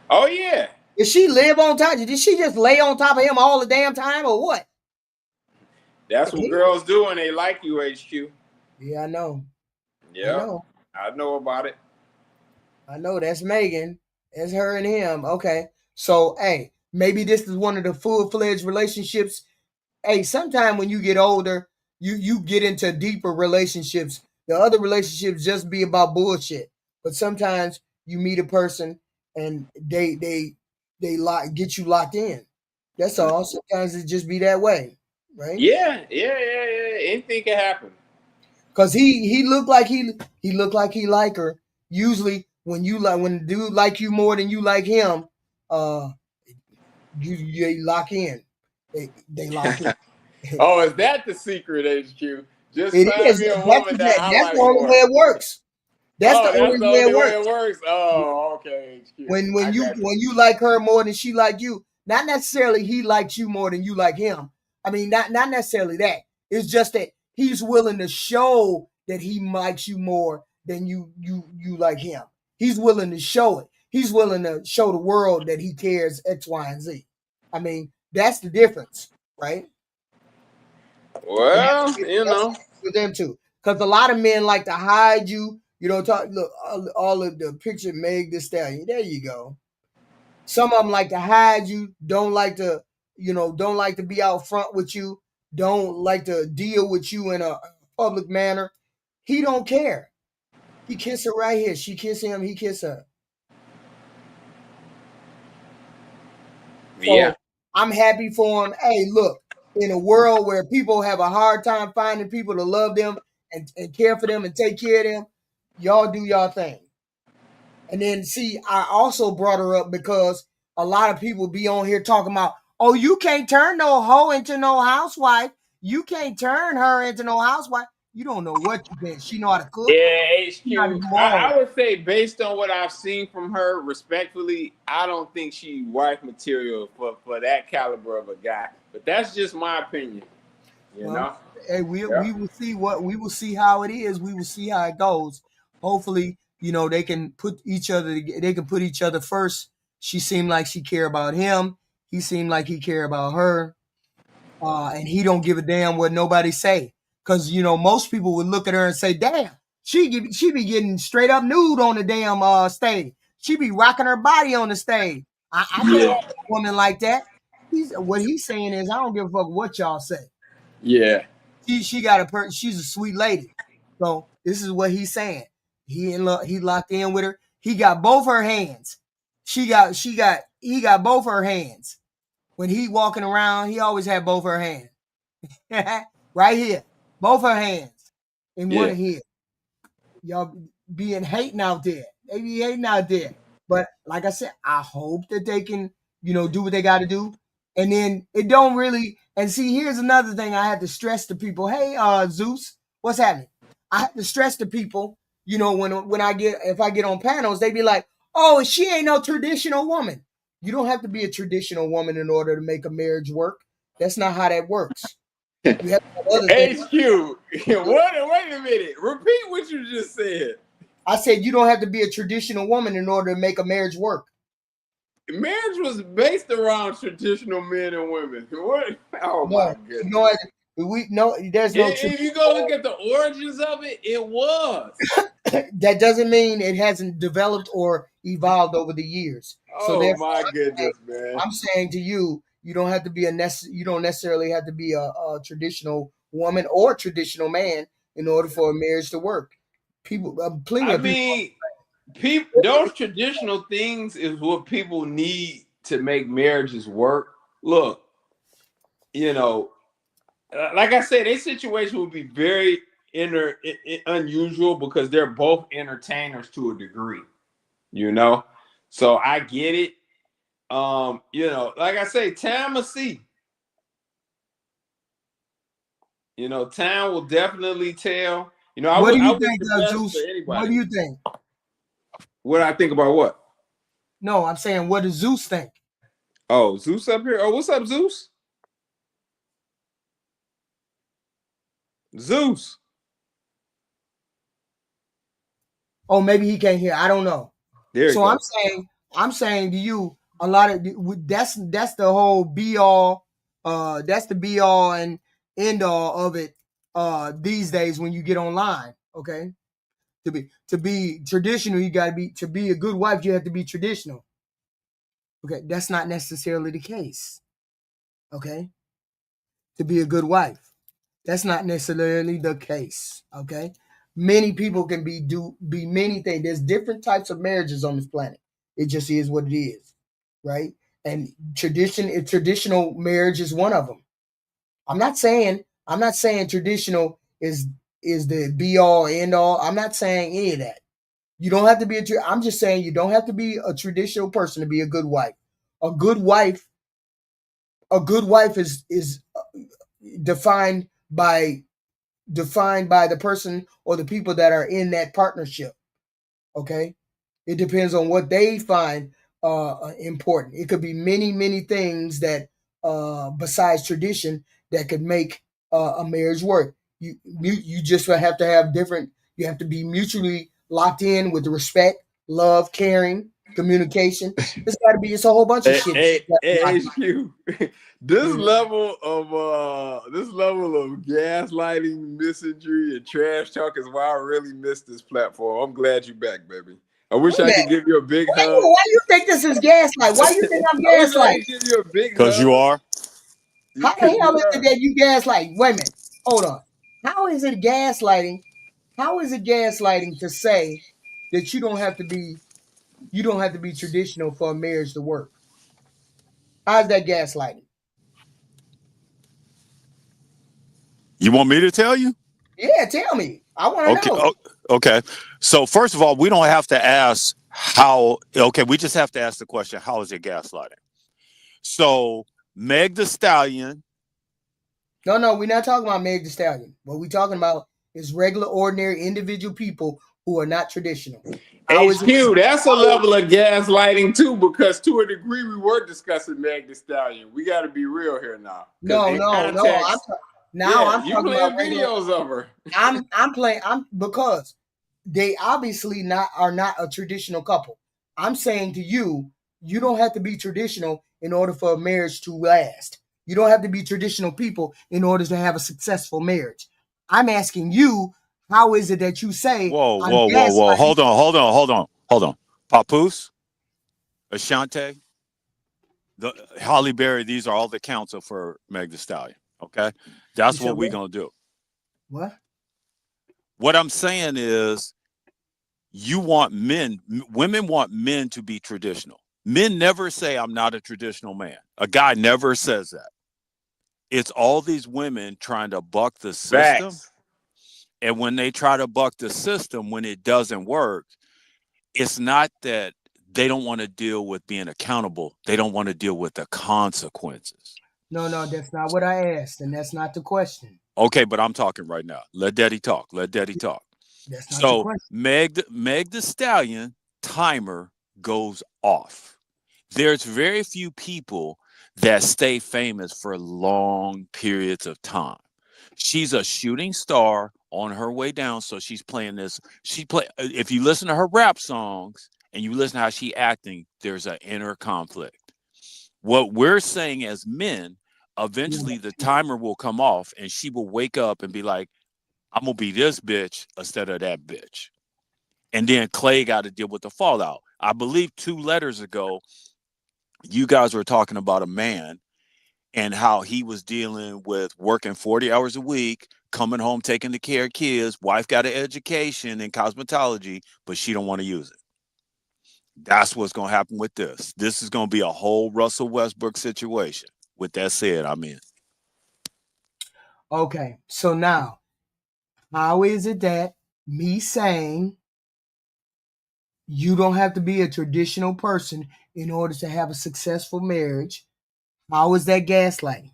Oh yeah. Did she live on top? Did she just lay on top of him all the damn time, or what? That's what girls do when they like you, HQ. Yeah, I know. I Yeah. know. I know about it. I know. That's Megan. That's her and him. Okay. So, hey, maybe this is one of the full-fledged relationships. Hey, sometime when you get older, you get into deeper relationships. The other relationships just be about bullshit. But sometimes you meet a person and they get you locked in. That's all. Sometimes it just be that way, right? Yeah. Anything can happen. Cause he looked like he looked like he like her. Usually when the dude like you more than you like him, uh, they lock in. They lock in. Oh, is that the secret, HQ? Just It find is. me a woman that I That's the like only way more. it works. That's the Oh, that's only the way it only way it works. works. Oh, okay, HQ. When I you got you. when you like her more than she like you, not necessarily he likes you more than you like him. I mean, not necessarily that. It's just that he's willing to show that he likes you more than you like him. He's willing to show it. He's willing to show the world that he cares X, Y, and Z. I mean, that's the difference, right? And Well, that's for them too. Because a lot of men like to hide you. You know, talk look all of the picture Meg Thee Stallion. There you go. Some of them like to hide you, don't like to, don't like to be out front with you, don't like to deal with you in a public manner. He don't care. He kiss her right here. She kiss him, he kiss her. yeah. So I'm happy for him. Hey, look, in a world where people have a hard time finding people to love them and care for them and take care of them, y'all do y'all thing. And then see, I also brought her up because a lot of people be on here talking about, oh, you can't turn no hoe into no housewife. You can't turn her into no housewife. You don't know what you can. She know how to cook. Yeah, She know how to HQ. do all I would say, based on what I've seen from her, respectfully, I don't think she wife material for that caliber of a guy. But that's just my opinion. You well, know? hey, Yeah. we will see how it is. We will see how it goes. Hopefully, they can put each other. They can put each other first. She seemed like she care about him. He seemed like he care about her. And he don't give a damn what nobody say. Cause most people would look at her and say, "Damn, she be getting straight up nude on the damn stage. She be rocking her body on the stage. I can't have Yeah. a woman like that." What he's saying is, I don't give a fuck what y'all say. Yeah. She got she's a sweet lady. So this is what he's saying. He in love. He locked in with her. He got both her hands. He got both her hands. When he walking around, he always had both her hands. Right here. Both her hands in Yeah. one here. Y'all being hating out there. They be hating out there. But like I said, I hope that they can, do what they got to do. And then it don't really. And see, here's another thing I have to stress to people. Hey, Zeus, what's happening? I have to stress to people. When if I get on panels, they be like, "Oh, she ain't no traditional woman." You don't have to be a traditional woman in order to make a marriage work. That's not how that works. You have to have other things. HQ. What? Wait a minute. Repeat what you just said. I said you don't have to be a traditional woman in order to make a marriage work. Marriage was based around traditional men and women. What? Oh No, my goodness. there's no If you go look at the origins of it, it was. that doesn't mean it hasn't developed or evolved over the years. So Oh therefore, my goodness, man. I'm saying to you, you don't have to be you don't necessarily have to be a traditional woman or traditional man in order for a marriage to work. People, plenty I of people. mean, those traditional things is what people need to make marriages work. Look, you know, like I said, their situation would be very unusual because they're both entertainers to a degree, you know. So I get it. Like I say, time will see. Time will definitely tell. I What do you wish think, the best for Zeus? What anybody. do you think? What I think about what? No, I'm saying, what does Zeus think? Oh, Zeus up here. Oh, what's up, Zeus? Zeus. Oh, maybe he can't hear. I don't know. There you So go. I'm saying to you, a lot of that's the whole be all, that's the be all and end all of it these days when you get online. Okay, to be traditional, you got to be, to be a good wife, you have to be traditional. Okay, that's not necessarily the case. Okay, to be a good wife, that's not necessarily the case. Okay, many people can be many things. There's different types of marriages on this planet. It just is what it is, right? And traditional marriage is one of them. I'm not saying traditional is the be all end all. I'm not saying any of that. You don't have to be I'm just saying you don't have to be a traditional person to be a good wife. A good wife, a good wife is defined by defined by the person or the people that are in that partnership. Okay, it depends on what they find important. It could be many things that besides tradition that could make a marriage work. You just have to have different. You have to be mutually locked in with respect, love, caring, communication. It's a whole bunch of shit. Hey, HQ. This Mhm. level of gaslighting, misandry, and trash talk is why I really miss this platform. I'm glad you're back, baby. I wish Wait a I minute. could give you a big Why hug. you think this is gaslight? Why you think I'm I wish I gaslight? could give you a big Because you hug. are. How Because the hell you is it are. that you gaslight? Wait a minute. Hold on. How is it gaslighting? How is it gaslighting to say that you don't have to be traditional for a marriage to work? How's that gaslighting? You want me to tell you? Yeah, tell me. I want to Okay. know. Okay. So first of all, we don't have to ask how. Okay, we just have to ask the question: how is it gaslighting? So Meg the Stallion. No, we're not talking about Meg Thee Stallion. What we're talking about is regular, ordinary, individual people who are not traditional. How is it? HQ, that's a level of gaslighting too, because to a degree we were discussing Meg Thee Stallion. We got to be real here now, because No, in no, no. context, Now yeah, I'm you talking about playing regular. videos of her. I'm playing. I'm because they obviously not are not a traditional couple. I'm saying to you, you don't have to be traditional in order for a marriage to last. You don't have to be traditional people in order to have a successful marriage. I'm asking you, how is it that you say Whoa, I'm whoa, whoa, whoa! gaslighting? Hold on. Papoose, Ashante, the Holly Berry. These are all the counsel for Meg the Stallion. Okay, You that's said what we're what? gonna do. What? What I'm saying is, you want men, women want men to be traditional. Men never say, I'm not a traditional man. A guy never says that. It's all these women trying to buck the system. Facts. And when they try to buck the system, when it doesn't work, it's not that they don't want to deal with being accountable, they don't want to deal with the consequences. No, that's not what I asked, and that's not the question. Okay, but I'm talking right now. Let daddy talk. Let daddy talk. That's not the So question. Meg the Stallion timer goes off. There's very few people that stay famous for long periods of time. She's a shooting star on her way down, so she's playing this. She play. If you listen to her rap songs and you listen to how she acting, there's an inner conflict. What we're saying as men, eventually the timer will come off, and she will wake up and be like, "I'm gonna be this bitch instead of that bitch." And then Clay got to deal with the fallout. I believe 2 letters ago, you guys were talking about a man and how he was dealing with working 40 hours a week, coming home, taking the care of kids. Wife got an education in cosmetology, but she don't want to use it. That's what's going to happen with this. This is going to be a whole Russell Westbrook situation. With that said, I'm in. Okay, so now, how is it that me saying you don't have to be a traditional person in order to have a successful marriage? How is that gaslighting?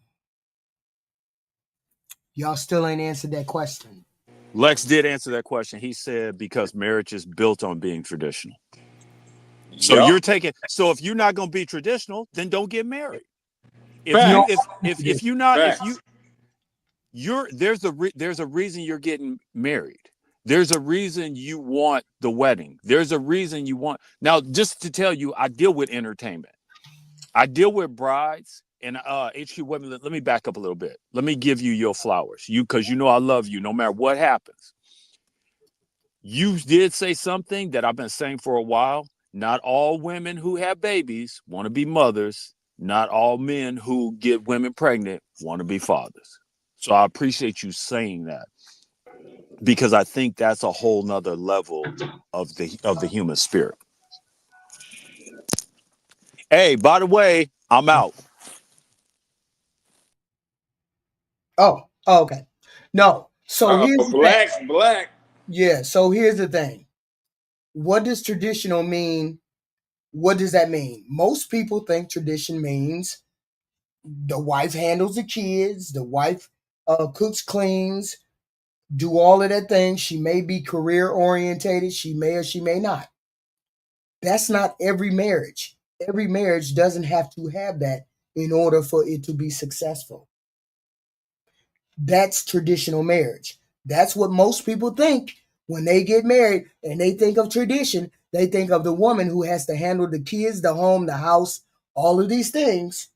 Y'all still ain't answered that question. Lex did answer that question. He said because marriage is built on being traditional. So Yup. you're taking. So if you're not going to be traditional, then don't get married. If You you know, Facts. if you're not if you Facts. there's a reason you're getting married. There's a reason you want the wedding. There's a reason you want. Now, just to tell you, I deal with entertainment. I deal with brides and HQ women. Let me back up a little bit. Let me give you your flowers. You because you know I love you no matter what happens. You did say something that I've been saying for a while. Not all women who have babies want to be mothers. Not all men who get women pregnant want to be fathers. So I appreciate you saying that because I think that's a whole nother level of the human spirit. Hey, by the way, I'm out. okay. No. So here's the thing. Black. Yeah. So here's the thing. What does traditional mean? What does that mean? Most people think tradition means the wife handles the kids, the wife cooks, cleans, do all of that thing. She may be career orientated. She may or she may not. That's not every marriage. Every marriage doesn't have to have that in order for it to be successful. That's traditional marriage. That's what most people think when they get married and they think of tradition. They think of the woman who has to handle the kids, the home, the house, all of these things.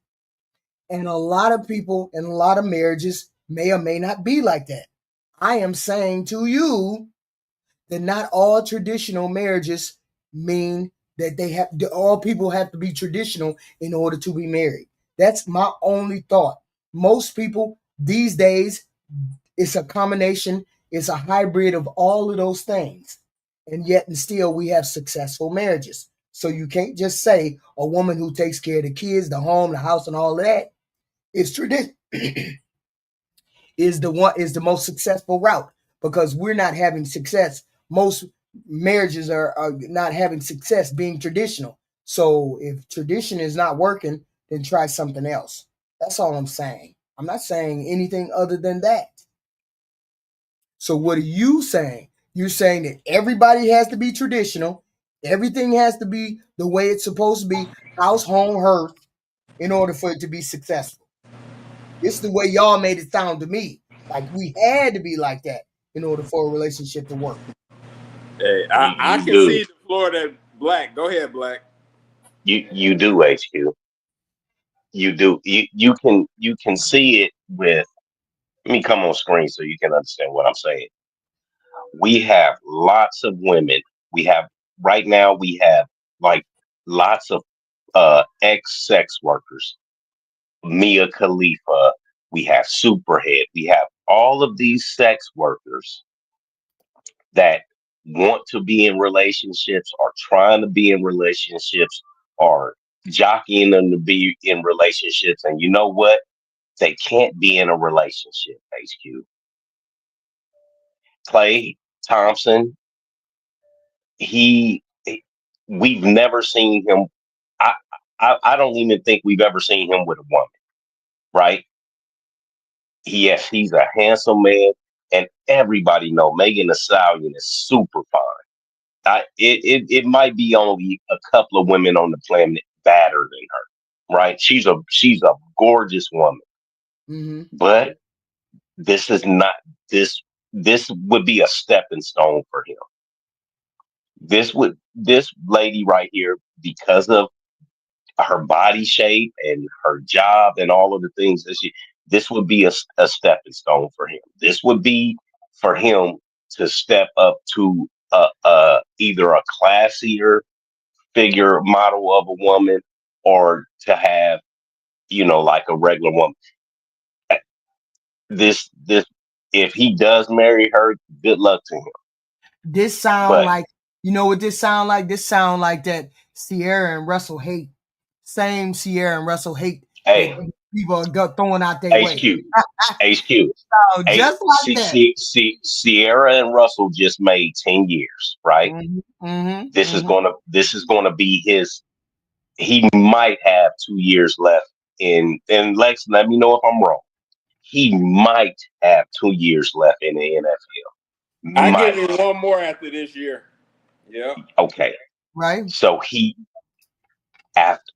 And a lot of people and a lot of marriages may or may not be like that. I am saying to you that not all traditional marriages mean that all people have to be traditional in order to be married. That's my only thought. Most people these days, it's a combination, it's a hybrid of all of those things. And yet and still we have successful marriages. So you can't just say a woman who takes care of the kids, the home, the house, and all of that is tradition is the most successful route because we're not having success. Most marriages are not having success being traditional. So if tradition is not working, then try something else. That's all I'm saying. I'm not saying anything other than that. So what are you saying? You're saying that everybody has to be traditional. Everything has to be the way it's supposed to be, house, home, hearth, in order for it to be successful. It's the way y'all made it sound to me. Like we had to be like that in order for a relationship to work. Hey, I You can do. see the floor that Black. Go ahead, Black. You do, HQ. You do. You can see it with. Let me come on screen so you can understand what I'm saying. We have lots of women. We have right now. We have like lots of ex sex workers. Mia Khalifa. We have Superhead. We have all of these sex workers that want to be in relationships or trying to be in relationships or jockeying them to be in relationships. And you know what? They can't be in a relationship, HQ. Clay Thompson, he, we've never seen him. I, I don't even think we've ever seen him with a woman, right? Yes, he's a handsome man, and everybody know Megan Thee Stallion is super fine. It might be only a couple of women on the planet better than her, right? She's a gorgeous woman, Mm-hmm. but this is not this this would be a stepping stone for him. This lady right here, because of her body shape and her job and all of the things that this would be a stepping stone for him. This would be for him to step up to either a classier figure model of a woman or to have, like a regular woman. This if he does marry her, good luck to him. This sound But like you know what this sound like? This sound like that Sierra and Russell hate. Same Sierra and Russell hate that hey, people are throwing out their way. HQ, HQ, So just like that. Sierra and Russell just made 10 years, right? Mm-hmm, mm-hmm, mm-hmm. This is gonna be his. He might have 2 years left and Lex, let me know if I'm wrong. He might have 2 years left in the NFL. I give Might. him one more after this year. Yep. Okay. Right? So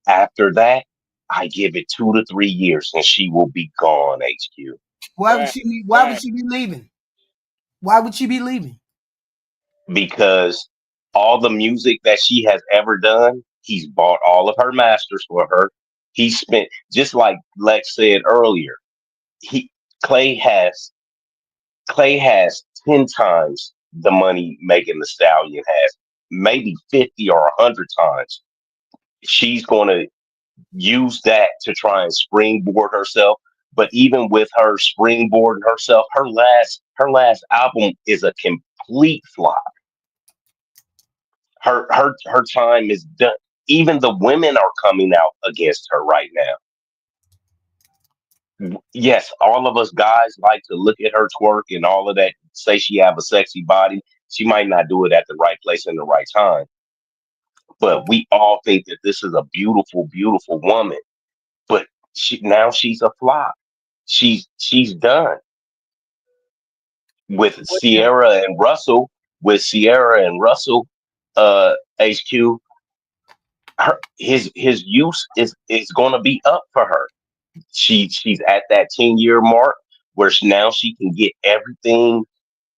after that, I give it 2 to 3 years and she will be gone, HQ. Why would Fact, she be? Why would fact. she be leaving? Why would she be leaving? Because all the music that she has ever done, he's bought all of her masters for her. He spent, just like Lex said earlier, he Clay has Clay has 10 times the money Megan the Stallion has, maybe 50 or 100 times. She's going to use that to try and springboard herself. But even with her springboarding herself, her last album is a complete flop. Her time is done. Even the women are coming out against her right now. Yes, all of us guys like to look at her twerk and all of that, say she have a sexy body. She might not do it at the right place and the right time, but we all think that this is a beautiful, beautiful woman. But she's a flop. She's done with What now? Sierra and Russell. With Sierra and Russell, HQ, his use is going to be up for her. She's at that 10 year mark where now she can get everything.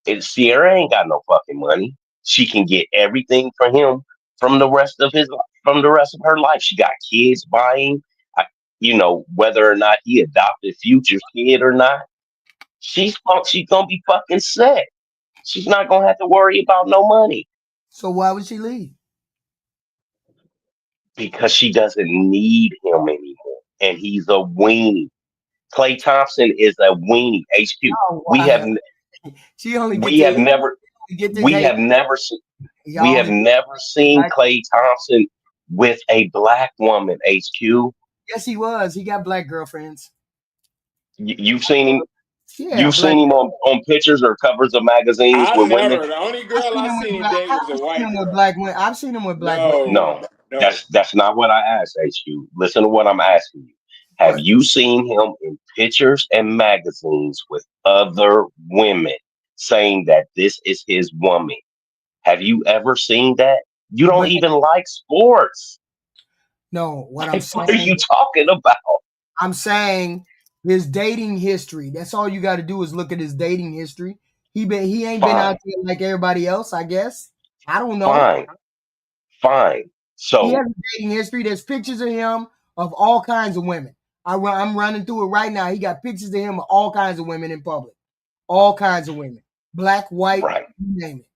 And Sierra ain't got no fucking money. She can get everything for him from the rest of from the rest of her life. She got kids buying. I, whether or not he adopted Future's kid or not, she's gonna be fucking set. She's not gonna have to worry about no money So why would she leave? because she doesn't need him anymore, and he's a weenie. Clay Thompson is a weenie. HQ. Oh We have wow. She only get we to have never get this we hate. have never seen we Y'all have only never seen black. Clay Thompson with a black woman. HQ. Yes, he was. He got black girlfriends. You've seen him. Yeah, You've black. seen him on pictures or covers of magazines I with women. never. The only I've girl seen I him with seen him black. date was a I've seen white him with girl. black women. I've seen him with black women. No, No, no. that's not what I asked. HQ. Listen to what I'm asking you. Have What? you seen him in pictures and magazines with other women saying that this is his woman? Have you ever seen that? You don't But even like sports. no, what I'm Like, what are saying, you talking about? I'm saying his dating history. That's all you got to do is look at his dating history. He ain't been out Fine, there like everybody else. I guess. I don't know. fine, fine. He So, has a dating history. There's pictures of him of all kinds of women. I'm running through it right now. He got pictures of him of all kinds of women in public. All kinds of women. Black, white, right, you name it.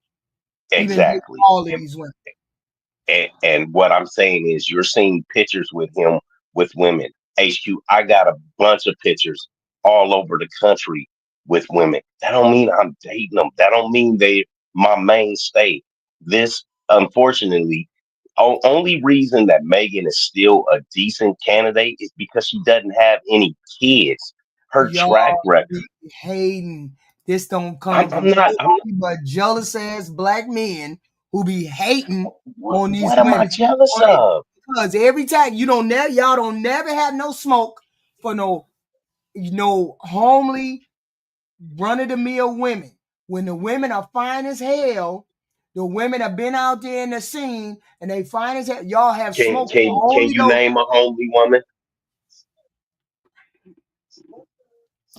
He been dating exactly. all of these women. And what I'm saying is, you're seeing pictures with him with women. HQ, I got a bunch of pictures all over the country with women. That don't mean I'm dating them. That don't mean they my mainstay. This, unfortunately, only reason that Megan is still a decent candidate is because she doesn't have any kids. Her track Y'all record. be hating. This don't I'm, come I'm from not. I'm not. nobody but jealous ass black men who be hating on these What am I women. jealous On it. of? Because every time y'all don't never have no smoke for no homely run of the mill women. When the women are fine as hell, the women have been out there in the scene and they fine as hell. Y'all have Can smoke can for can only you those. name a homely woman?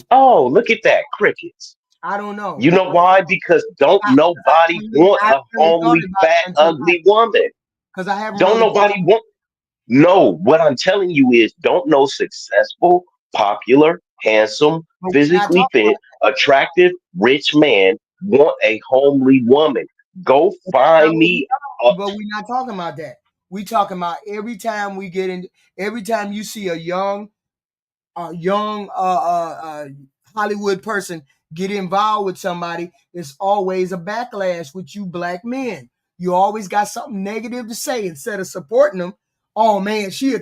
Oh, look at that, crickets. I don't know. You know why? Because don't nobody want I a really thought homely, about fat, it until ugly woman. because I haven't Don't really thought. nobody want. No, what I'm telling you is, don't no successful, popular, handsome, But we're not physically talking fit, attractive, rich man want a homely woman. Go about find what we me. A, talking, but we're not talking about that. We talking about every time we get in, every time you see a young Hollywood person get involved with somebody, it's always a backlash with you black men. You always got something negative to say instead of supporting them. Oh man, she a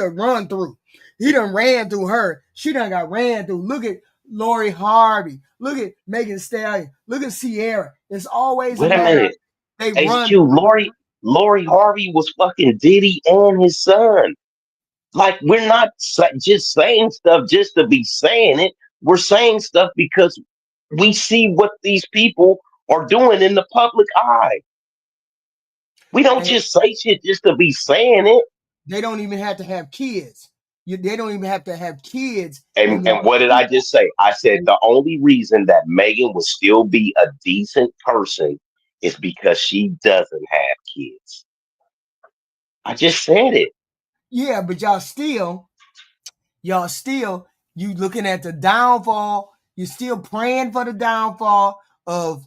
run through. He done ran through her. She done got ran through. Look at Lori Harvey. Look at Megan Thee Stallion. Look at Sierra. It's always a wait a matter of minute, they run HQ. Lori Harvey was fucking Diddy and his son. Like, we're not just saying stuff just to be saying it. We're saying stuff because we see what these people are doing in the public eye. We don't And just say shit just to be saying it. they don't even have to have kids. They don't even have to have kids. And And and what did I just say? I said the only reason that Megan would still be a decent person is because she doesn't have kids. I just said it. yeah, but y'all still, you looking at the downfall. You're still praying for the downfall of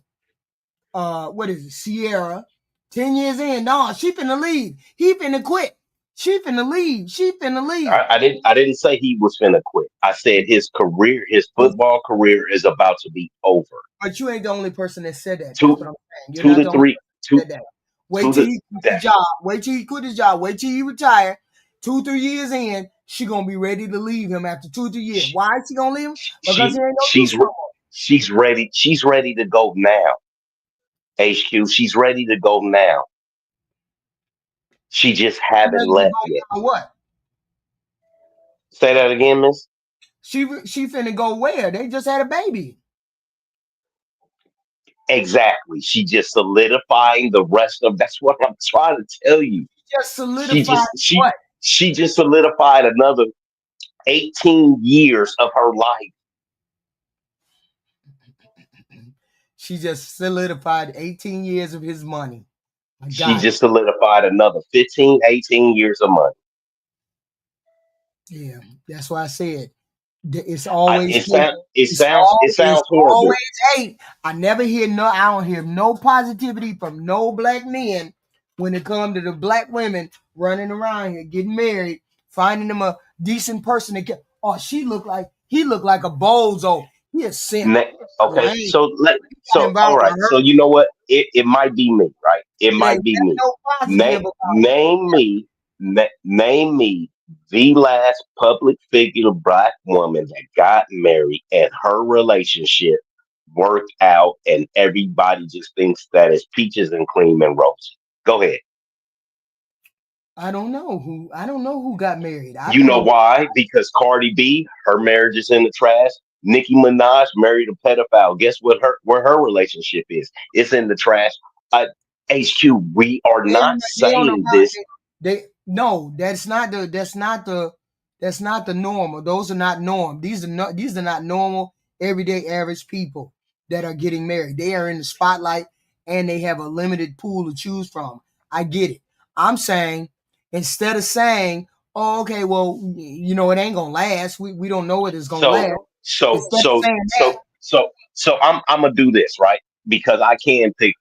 what is it, Sierra? 10 years in, no, she finna leave. He finna quit. She finna leave. She finna leave. I didn't say he was finna quit. I said his career, his But, football career is about to be over. but you ain't the only person that said that. That's Two what I'm saying. You're two not to the only three person that two said that. to Wait till the he quit that his job. Wait till he quit his job. Wait till he retire. 2-3 years in, she gonna be ready to leave him after 2-3 years. sh- Why is she gonna leave him? Because he she ain't no she's use no re- more. she's ready to go now. HQ, she's ready to go now. She just She haven't ready to left go yet. now what? Say that again, Miss. She finna go where? They just had a baby. Exactly. She just solidifying the rest of. That's what I'm trying to tell you. Just She solidified just she what? she just solidified another 18 years of her life. She just solidified 18 years of his money. I She got it. just solidified another 15, 18 years of money. Yeah, that's why I said it's I, always it sounds it it's sounds all it it's sounds horrible. always hate. I don't hear no positivity from no black men when it comes to the black women running around here getting married, finding them a decent person to get. Oh, he looked like a bozo. He a simp. Ne- A okay, lame. Got so all involved with right. her. So you know what? It might be me, right? It It ain't might be nothing me. no positive Name about him. name me name me the last public figure black woman that got married and her relationship worked out and everybody just thinks that it's peaches and cream and roses. Go ahead. I don't know who got married. I You don't know know. why? Because Cardi B, her marriage is in the trash. Nicki Minaj married a pedophile. Guess what? Where her relationship is? It's in the trash. Uh, HQ, we are not They on the saying this. they no, that's not the normal. Those are not norm. These are not normal everyday average people that are getting married. They are in the spotlight and they have a limited pool to choose from. I get it. I'm saying instead of saying, "Oh, okay, well, it ain't gonna last. We don't know it is gonna So, last." so, Instead of so, saying that, so, so, I'm gonna do this right because I can pick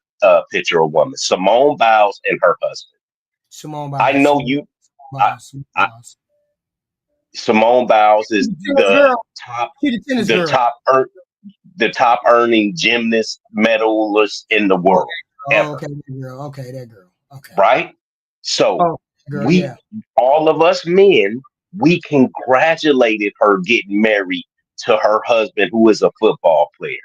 picture a woman, Simone Biles and her husband. Simone I Biles, know Simone you. Biles, Simone I, Biles. Simone Biles She is the tennis girl. top, She the tennis the girl. top, the top earning gymnast medalist in the Oh, world oh, ever, okay, that girl. Okay, that girl. Okay. right? So Oh, girl, we, yeah. all of us men, we congratulated her getting married to her husband, who is a football player.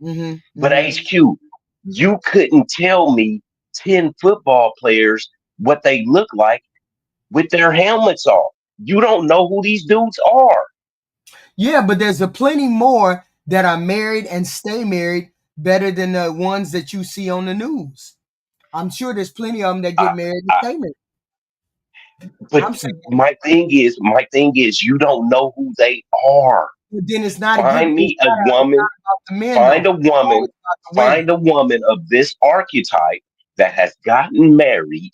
Mm-hmm. But Mm-hmm. HQ, you couldn't tell me 10 football players what they look like with their helmets off. You don't know who these dudes are. Yeah, but there's a plenty more that are married and stay married better than the ones that you see on the news. I'm sure there's plenty of them that I, get married and I, stay married. but I'm saying, my thing is, you don't know who they are. but then it's not a good. Find It's me a not woman, about the men find though. a It's woman, always about the women. find a woman of this archetype that has gotten married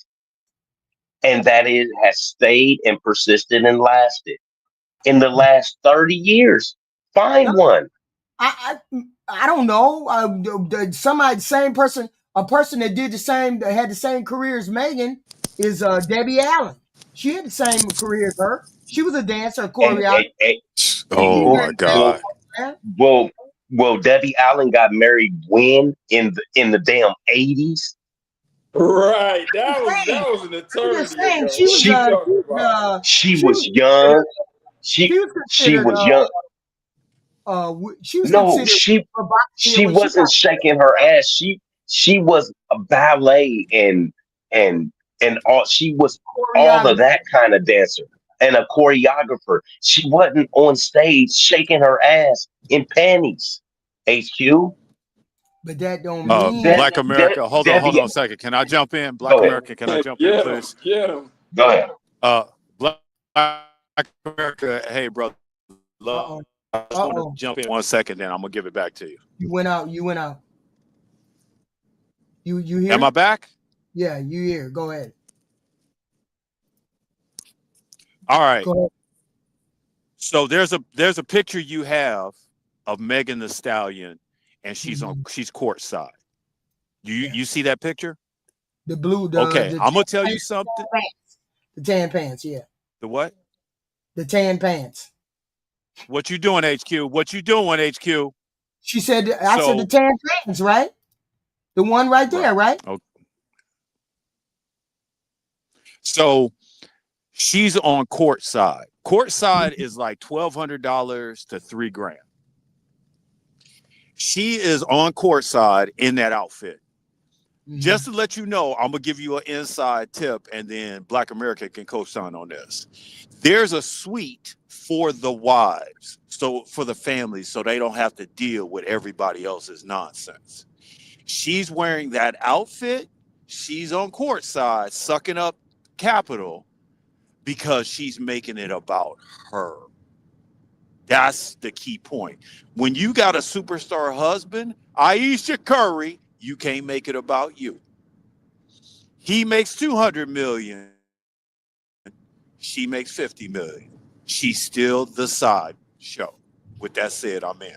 and that is has stayed and persisted and lasted in the last 30 years. No, Find one. I don't know. Somebody, same person, a person that did the same, that had the same career as Megan, is Debbie Allen. She had the same career as her. She was a dancer, a And, choreographer. and, and, She Oh was well, married my to the same well, God. man. well, well, Debbie Allen got married when in the damn 80s. Right. I'm That was an just eternity saying, ago. What are you talking about? She she was was young. considered, She she was she considered, was young. she was No, considered she a box here she when she got wasn't shaking her ass. She was a ballet and and all she was all of choreographer. that kind of dancer and a choreographer. She wasn't on stage shaking her ass in panties. HQ. but that don't mean Black America. Hold on Debbie, a second. Can I jump in? Black go ahead. America, can I jump in, Get him, please? get him. Go ahead. Black America, hey, brother. Uh-oh. I just want to jump in 1 second, then I'm gonna give it back to you. You went out. You here? Am I back? Yeah, you here. Go ahead. All right. Go ahead. So there's a picture you have of Megan Thee Stallion, and she's courtside. You see that picture? The blue. Okay, the I'm gonna tell you something. The tan pants. Yeah. The what? The tan pants. What you doing, HQ? What you doing, HQ? She said. I said the tan pants, right? The one right there, right? Okay. So she's on courtside. Courtside is like $1,200 to $3,000. She is on courtside in that outfit. Just to let you know, I'm gonna give you an inside tip, and then Black America can co-sign on this. There's a suite for the wives, so for the families, so they don't have to deal with everybody else's nonsense. She's wearing that outfit. She's on courtside, sucking up capital because she's making it about her. That's the key point. When you got a superstar husband, Aisha Curry, you can't make it about you. He makes $200 million. She makes $50 million. She's still the side show. With that said, I'm in.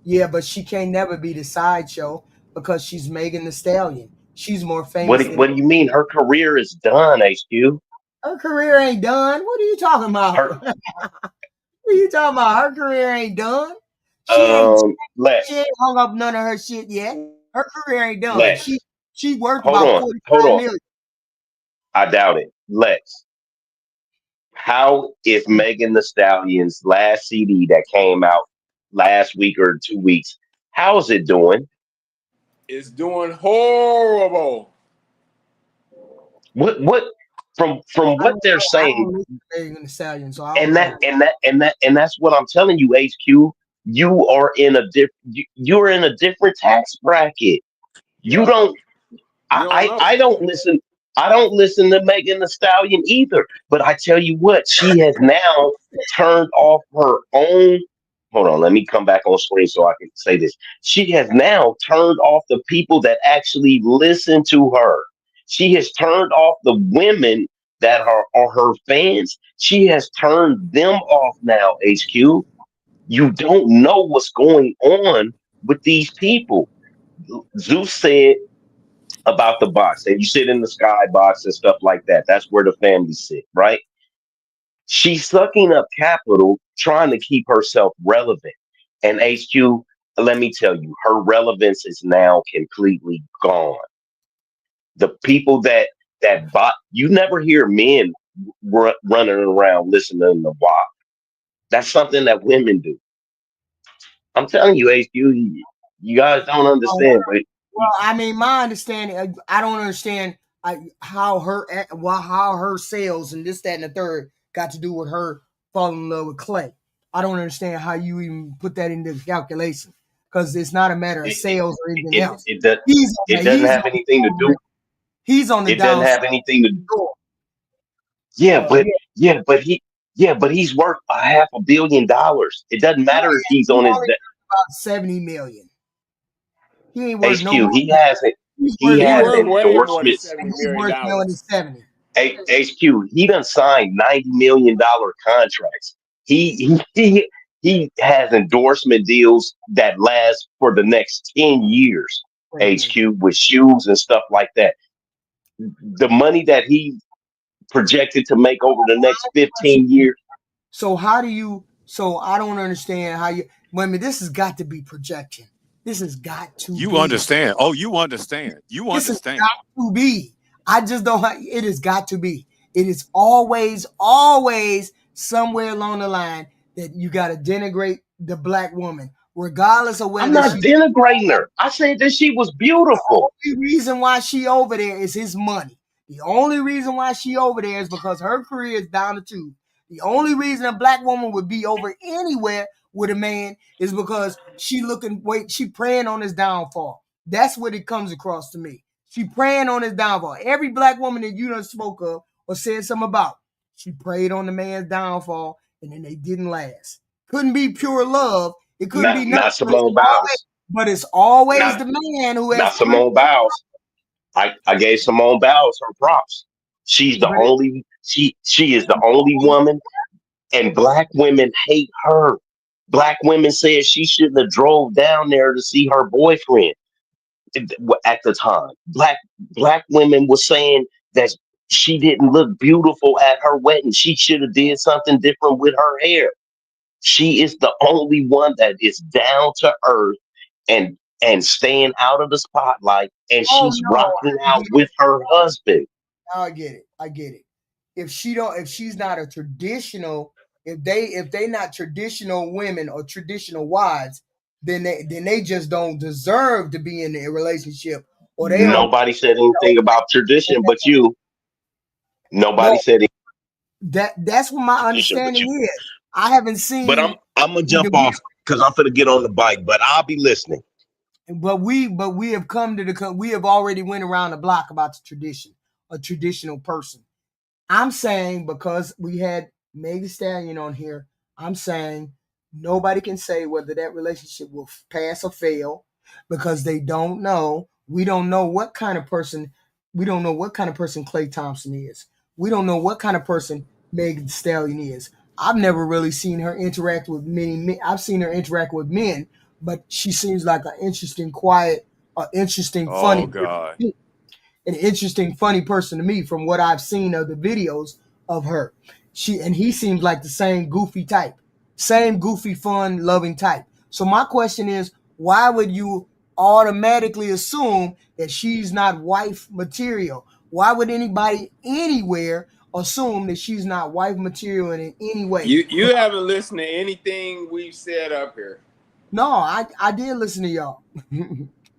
Yeah, but she can't never be the sideshow because she's Megan Thee Stallion. She's more famous. What do you mean? Her career is done, HQ. Her career ain't done. What are you talking about? What are you talking about? Her career ain't done. She ain't hung up none of her shit yet. Her career ain't done. She worth about 45 million. I doubt it. Lex, how is Megan Thee Stallion's last CD that came out last week or 2 weeks? How is it doing? It's doing horrible. What from what they're saying, Megan Thee Stallion, so and that's what I'm telling you, HQ. You're in a different tax bracket. You don't. I don't listen. I don't listen to Megan Thee Stallion either. But I tell you what, she has now turned off her own. Hold on, let me come back on screen so I can say this. She has now turned off the people that actually listen to her. She has turned off the women that are her fans. She has turned them off now, HQ. You don't know what's going on with these people. Zeus said about the box, and you sit in the sky box and stuff like that. That's where the family sit, right? She's sucking up capital, trying to keep herself relevant. And HQ, let me tell you, her relevance is now completely gone. The people that bought, you never hear men running around listening to WAP. That's something that women do. I'm telling you, HQ, you guys don't understand, but well, I mean, my understanding, I don't understand how her sales and this, that, and the third got to do with her falling in love with Clay. I don't understand how you even put that into the calculation because it's not a matter of sales or anything else. It doesn't have anything to do. He's on the. It doesn't have anything to do. Yeah, but he's worth $500 million. It doesn't matter if he's on his about 70 million. He ain't worth HQ. no more. He has endorsements. He's worth more than 70. HQ. He done signed $90 million contracts. He has endorsement deals that last for the next 10 years. HQ with shoes and stuff like that. The money that he projected to make over the next 15 years. So how do you? So I don't understand how you. Wait a minute, this has got to be projection. This has got to. You understand? Oh, you understand? You understand? This has got to be. I just don't. It has got to be. It is always somewhere along the line that you got to denigrate the black woman, regardless of whether. I'm not denigrating her. I said that she was beautiful. The only reason why she over there is his money. The only reason why she over there is because her career is down the tube. The only reason a black woman would be over anywhere with a man is because she praying on his downfall. That's what it comes across to me. She praying on his downfall. Every black woman that you done spoke of or said something about, she prayed on the man's downfall, and then they didn't last. Couldn't be pure love. It couldn't be nothing. Not Simone Biles. But it's always Not the man who has not prayed. Simone Biles. I gave Simone Biles her props. She's the But only she is the only woman, and black women hate her. Black women said she shouldn't have drove down there to see her boyfriend at the time. Black women were saying that she didn't look beautiful at her wedding. She should have did something different with her hair. She is the only one that is down to earth and staying out of the spotlight, and oh she's no, rocking out with her husband. I get it. I get it. If she's not a traditional, if they not traditional women or traditional wives, then they just don't deserve to be in a relationship, or they don't. Nobody said anything about tradition but you. Nobody No, said that's what my tradition but you. understanding is. I haven't But seen I'm gonna the jump off because I'm gonna get on the bike, but I'll be listening. but we have come to we have already went around the block about the tradition, a traditional person. I'm saying because we had Meg Thee Stallion on here, I'm saying nobody can say whether that relationship will pass or fail because they don't know. We don't know what kind of person. We don't know what kind of person Clay Thompson is. We don't know what kind of person Meg Thee Stallion is. I've never really seen her interact with many men. I've seen her interact with men, but she seems like an interesting, quiet, interesting, Oh funny, God. an interesting, funny person to me from what I've seen of the videos of her. He seems like the same goofy type, same goofy, fun, loving type. So my question is, why would you automatically assume that she's not wife material? Why would anybody anywhere assume that she's not wife material in any way? You haven't listened to anything we've said up here. No, I did listen to y'all.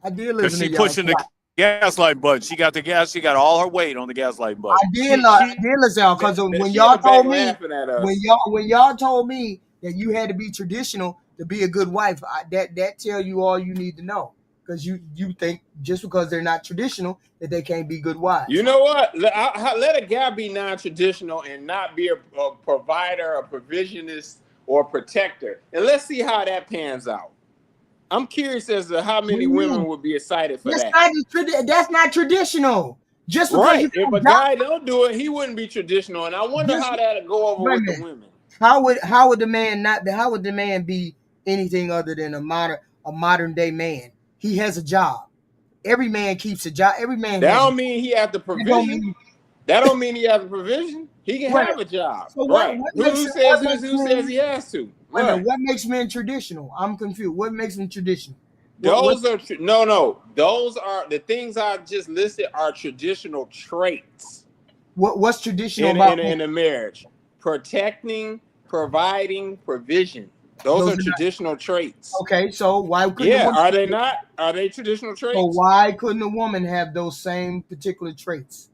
I did Because listen to she y'all. pushing the gaslight button. She got the gas. She got all her weight on the gaslight I button. did, I did listen y'all because when y'all in the back told me, laughing at us. when y'all told me that you had to be traditional to be a good wife, that tell you all you need to know because you think just because they're not traditional that they can't be good wives. You know what? Let a guy be non-traditional and not be a provider, a provisionist, or protector, and let's see how that pans out. I'm curious as to how What do many you women mean? would be excited for That's that. not that's not traditional. Just because you Right. If got a a job, guy don't do it, he wouldn't be traditional, and I wonder just how that'll go over wait a with the minute. women. How would the man not be? How would the man be anything other than a modern day man? He has a job. Every man keeps a job. Every man That has. don't mean he has the That don't provision. mean. That don't mean he has a provision. He can Wait a have minute. a job. So Right. Who says who says men? he has to? Wait a minute. Right. What makes men traditional? I'm confused. What makes them traditional? What Those are no. Those are the things I just listed are traditional traits what's traditional in about men? in a marriage. Protecting, providing, provision. Those Those are are not traditional traits. okay. So why couldn't a Yeah, woman? are they not? Are they traditional So traits? why couldn't a woman have those same particular traits?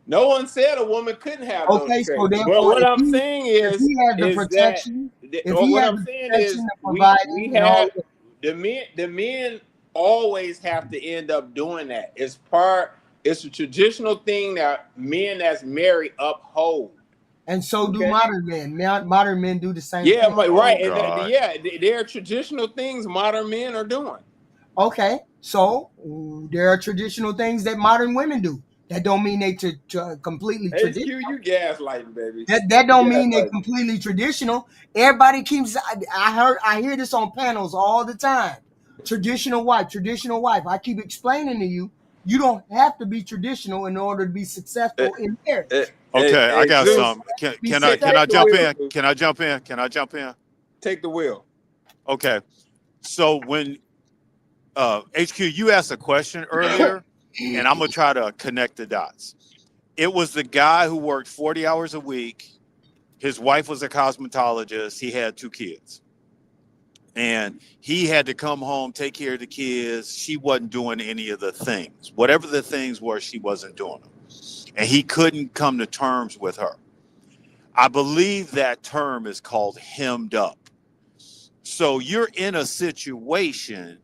No one said a woman couldn't have those Okay. So traits. But therefore, what I'm saying if he has the is that protection, if he what has I'm the saying protection, is the we providing, and all have of the men always have to end up doing that. It's a traditional thing that men that's married uphold. and so do Okay. modern men. Modern men do the same Yeah, thing. right. Oh And God. there are traditional things modern men are doing. Okay, so there are traditional things that modern women do. That don't mean they completely HQ, traditional. you gaslighting, baby. That You don't mean they gaslighting. completely traditional. Everybody keeps. I hear this on panels all the time. Traditional wife, traditional wife. I keep explaining to you, you don't have to be traditional in order to be Eh, successful in marriage. Okay, I got Zeus, some. Can Be can I take can I take the successful. jump wheel, in? Zeus. Can I jump in? Can I jump in? Take the wheel. Okay. So when HQ, you asked a question earlier, and I'm gonna try to connect the dots. It was the guy who worked 40 hours a week. His wife was a cosmetologist. He had 2 kids. And he had to come home, take care of the kids. She wasn't doing any of the things. Whatever the things were, she wasn't doing them. And he couldn't come to terms with her. I believe that term is called hemmed up. So you're in a situation,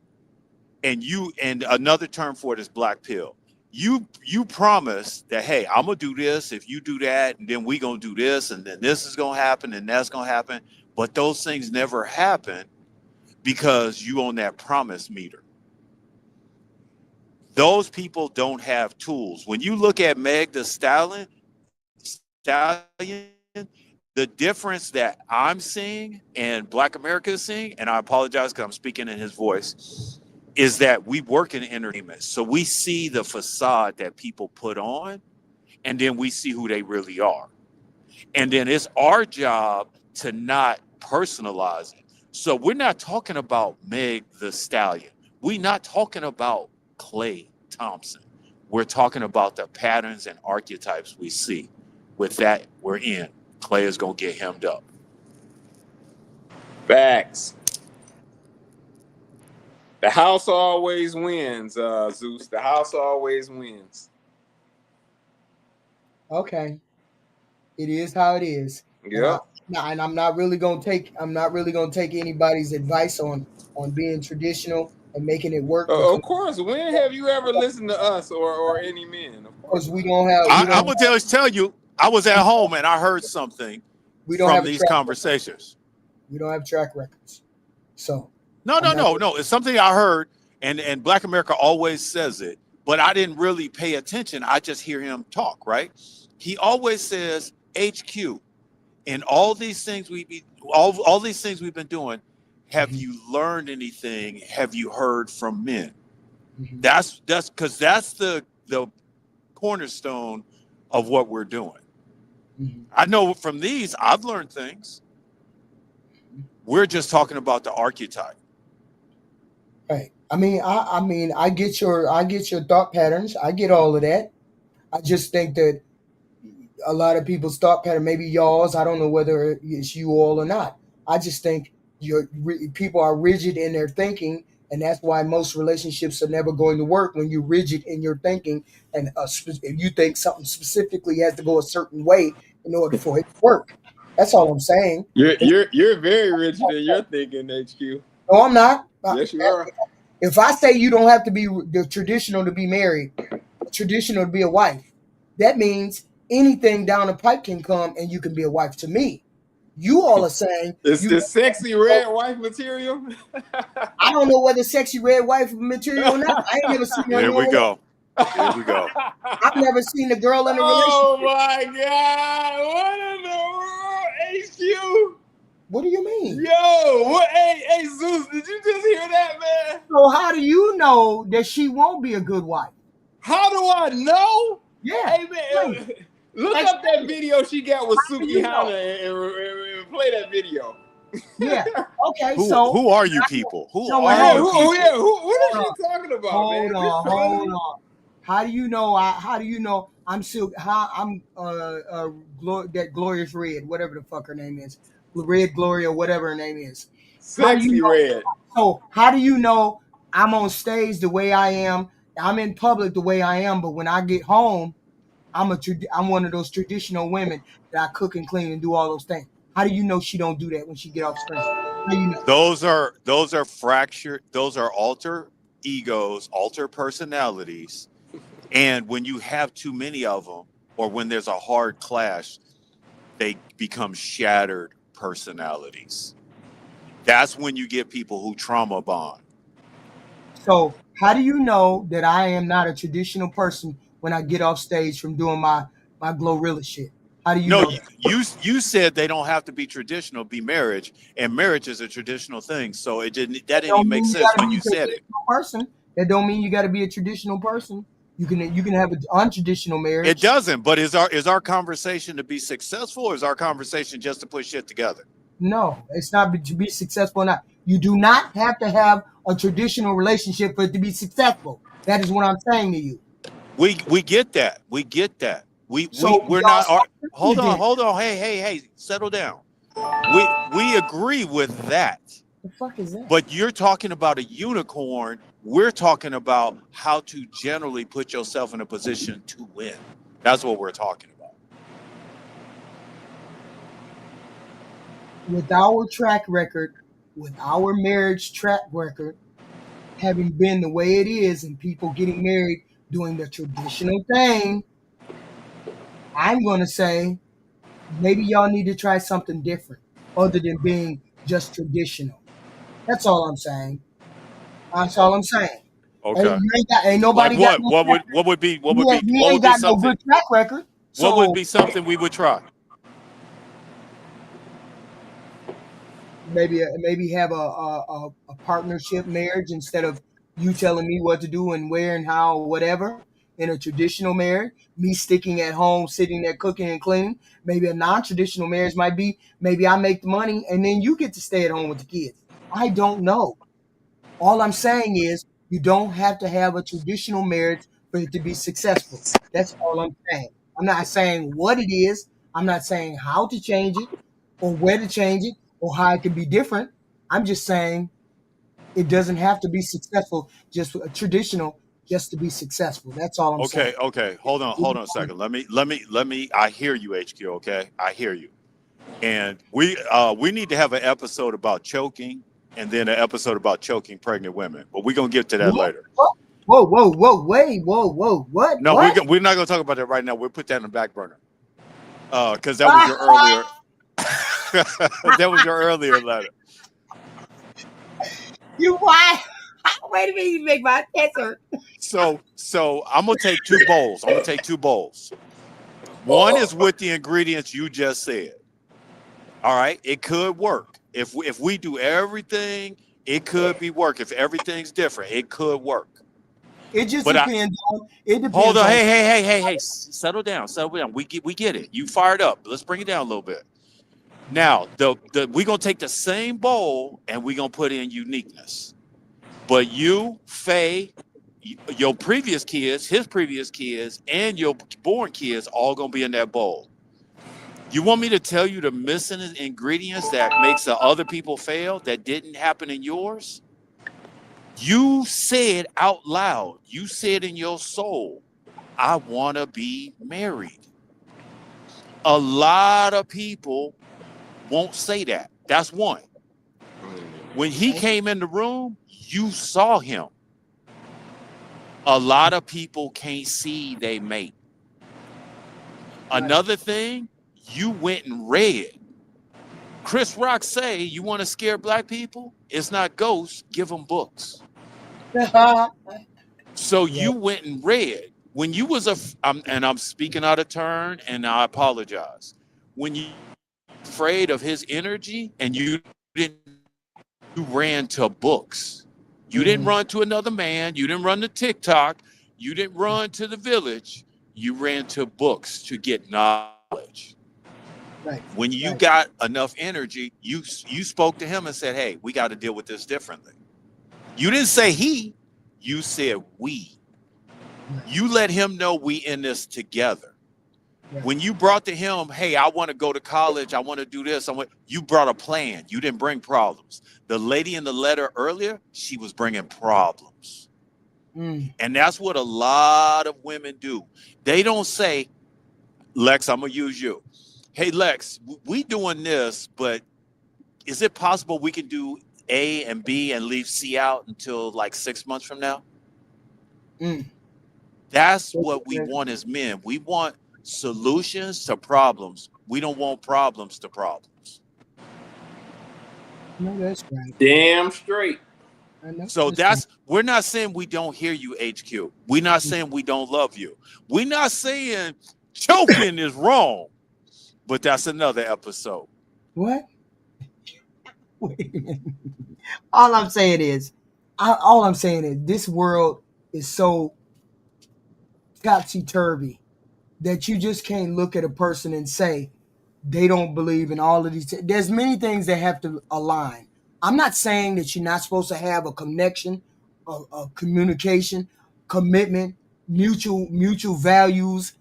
and another term for it is black pill. You promise that, hey, I'm gonna do this if you do that, and then we gonna do this, and then this is gonna happen, and that's gonna happen. But those things never happen because you on that promise meter. Those people don't have tools. When you look at Meg the Stallion, the difference that I'm seeing and Black America is seeing, and I apologize because I'm speaking in his voice, is that we work in entertainment. So we see the facade that people put on, and then we see who they really are. And then it's our job to not personalize it. So we're not talking about Meg the Stallion. We're not talking about Clay Thompson. We're talking about the patterns and archetypes we see. With that, we're in. Clay is going to get hemmed up. Facts. The house always wins, Zeus. The house always wins. Okay, it is how it is. Yep. And I'm not really gonna take anybody's advice on being traditional and making it work Of course. When have you ever listened to us or any men? Of course. because we don't have I'm going to tell you, I was at home and I heard something from these conversations. We don't have track records. So No. It's something I heard, and Black America always says it, but I didn't really pay attention. I just hear him talk, right? He always says HQ, and all these things all these things we've been doing. Have you learned anything? Have you heard from men? That's because that's the cornerstone of what we're doing. I know from these, I've learned things. We're just talking about the archetype. Right. I mean, I get your thought patterns. I get all of that. I just think that a lot of people's thought pattern, maybe y'all's, I don't know whether it's you all or not. I just think people are rigid in their thinking, and that's why most relationships are never going to work when you're rigid in your thinking, and if you think something specifically has to go a certain way in order for it to work. That's all I'm saying. You're very rigid in your thinking, HQ. No, I'm not. Yes, you are. If I say you don't have to be the traditional to be married, traditional to be a wife, that means anything down the pipe can come and you can be a wife to me. You all are saying it's the sexy red wife material. I don't know whether sexy red wife material or not. I ain't never seen one. Here we go. Here we go. I've never seen a girl in a relationship. Oh my God! What in the world, HQ? What do you mean? Yo, what? Hey, Zeus, did you just hear that, man? So how do you know that she won't be a good wife? How do I know? Yeah. Hey, man, look up that video she got with Suki Hana and play that video. Yeah. Okay. Who are you people? Who what is she talking about? Hold on. How do you know? I'm still that glorious red, whatever the fuck her name is, Red Gloria, whatever her name is. Sexy red. So how do you know I'm on stage the way I am? I'm in public the way I am, but when I get home, I'm one of those traditional women that I cook and clean and do all those things. How do you know she don't do that when she get off screen? How do you know? Those are fractured. Those are alter egos, alter personalities, and when you have too many of them, or when there's a hard clash, they become shattered personalities. That's when you get people who trauma bond. So how do you know that I am not a traditional person when I get off stage from doing my Glorilla shit? How do you know? You said they don't have to be traditional, be marriage, and marriage is a traditional thing. So that didn't even make sense when you said it. Person. That don't mean you got to be a traditional person. You can have an untraditional marriage. It doesn't. But is our conversation to be successful, or is our conversation just to put shit together? No, it's not to be successful or not. You do not have to have a traditional relationship for it to be successful. That is what I'm saying to you. We get that. We get that. We're not. Hold on. Hey, settle down. We agree with that. The fuck is that? But you're talking about a unicorn. We're talking about how to generally put yourself in a position to win. That's what we're talking about. with our track record, with our marriage track record having been the way it is, and people getting married doing the traditional thing, I'm going to say maybe y'all need to try something different other than being just traditional. That's all I'm saying. That's all I'm saying. Okay. Ain't Like nobody got what? no What track. would what would be what would We be ain't, we what ain't would be got no something? good track record. What would So be something we would try? maybe have a partnership marriage instead of you telling me what to do and where and how or whatever. In a traditional marriage, me sticking at home, sitting there cooking and cleaning. Maybe a non-traditional marriage might be maybe I make the money and then you get to stay at home with the kids. I don't know. All I'm saying is you don't have to have a traditional marriage for it to be successful. That's all I'm saying. I'm not saying what it is. I'm not saying how to change it or where to change it or how it can be different. I'm just saying it doesn't have to be successful, just a traditional, just to be successful. That's all I'm saying. Okay, okay. Hold on a second. Let me. I hear you, HQ. Okay, I hear you. And we need to have an episode about choking, and then an episode about choking pregnant women. But we're gonna get to that What? later. What? Whoa, whoa, whoa, wait, whoa, whoa, what? No, What? we're not gonna talk about that right now. We'll put that in the back burner. Because that was your earlier. That was your earlier letter. You why? Wait a minute, you make my answer. So I'm gonna take two bowls. I'm gonna take two bowls. One is with the ingredients you just said. All right, it could work if we do everything. It could be work. If everything's different, it could work. It just But I depends on it hold depends on. on Hey. Settle down. Settle down. We get it. You fired up. Let's bring it down a little bit. Now the we're gonna take the same bowl and we're gonna put in uniqueness. But you, Faye, your previous kids, his previous kids, and your born kids all gonna be in that bowl. You want me to tell you the missing ingredients that makes the other people fail that didn't happen in yours? You said out loud, you said in your soul, I want to be married. A lot of people won't say that. That's one. When he came in the room, you saw him. A lot of people can't see they mate. right. Another thing, you went and read. Chris Rock say, you want to scare black people? It's not ghosts, give them books. So Yeah. you went and read. When you was and I'm speaking out of turn, and I apologize. When you afraid of his energy and you didn't, you ran to books. You didn't Mhm. run to another man. You didn't run to TikTok. You didn't run to the village. You ran to books to get knowledge. Right. When you Right. got enough energy, you spoke to him and said, "Hey, we got to deal with this differently." You didn't say he. You said we. Right. You let him know we in this together. Right. When you brought to him, hey, I want to go to college, I want to do this, you brought a plan. You didn't bring problems. The lady in the letter earlier, she was bringing problems. Mm. And that's what a lot of women do. They don't say, Lex, I'm gonna use you. Hey, Lex, we doing this, but is it possible we can do A and B and leave C out until like 6 months from now? Mm. That's That's what we okay. want as men. We want solutions to problems. We don't want problems to problems. No, that's right. Damn straight. I know So that's right. we're not saying we don't hear you, HQ. We're not saying we don't love you. We're not saying choking is wrong, but that's another episode. What? Wait a minute. All I'm saying is, all I'm saying is, this world is so topsy turvy that you just can't look at a person and say they don't believe in all of these. There's many things that have to align. I'm not saying that you're not supposed to have a connection, a communication, commitment, mutual values.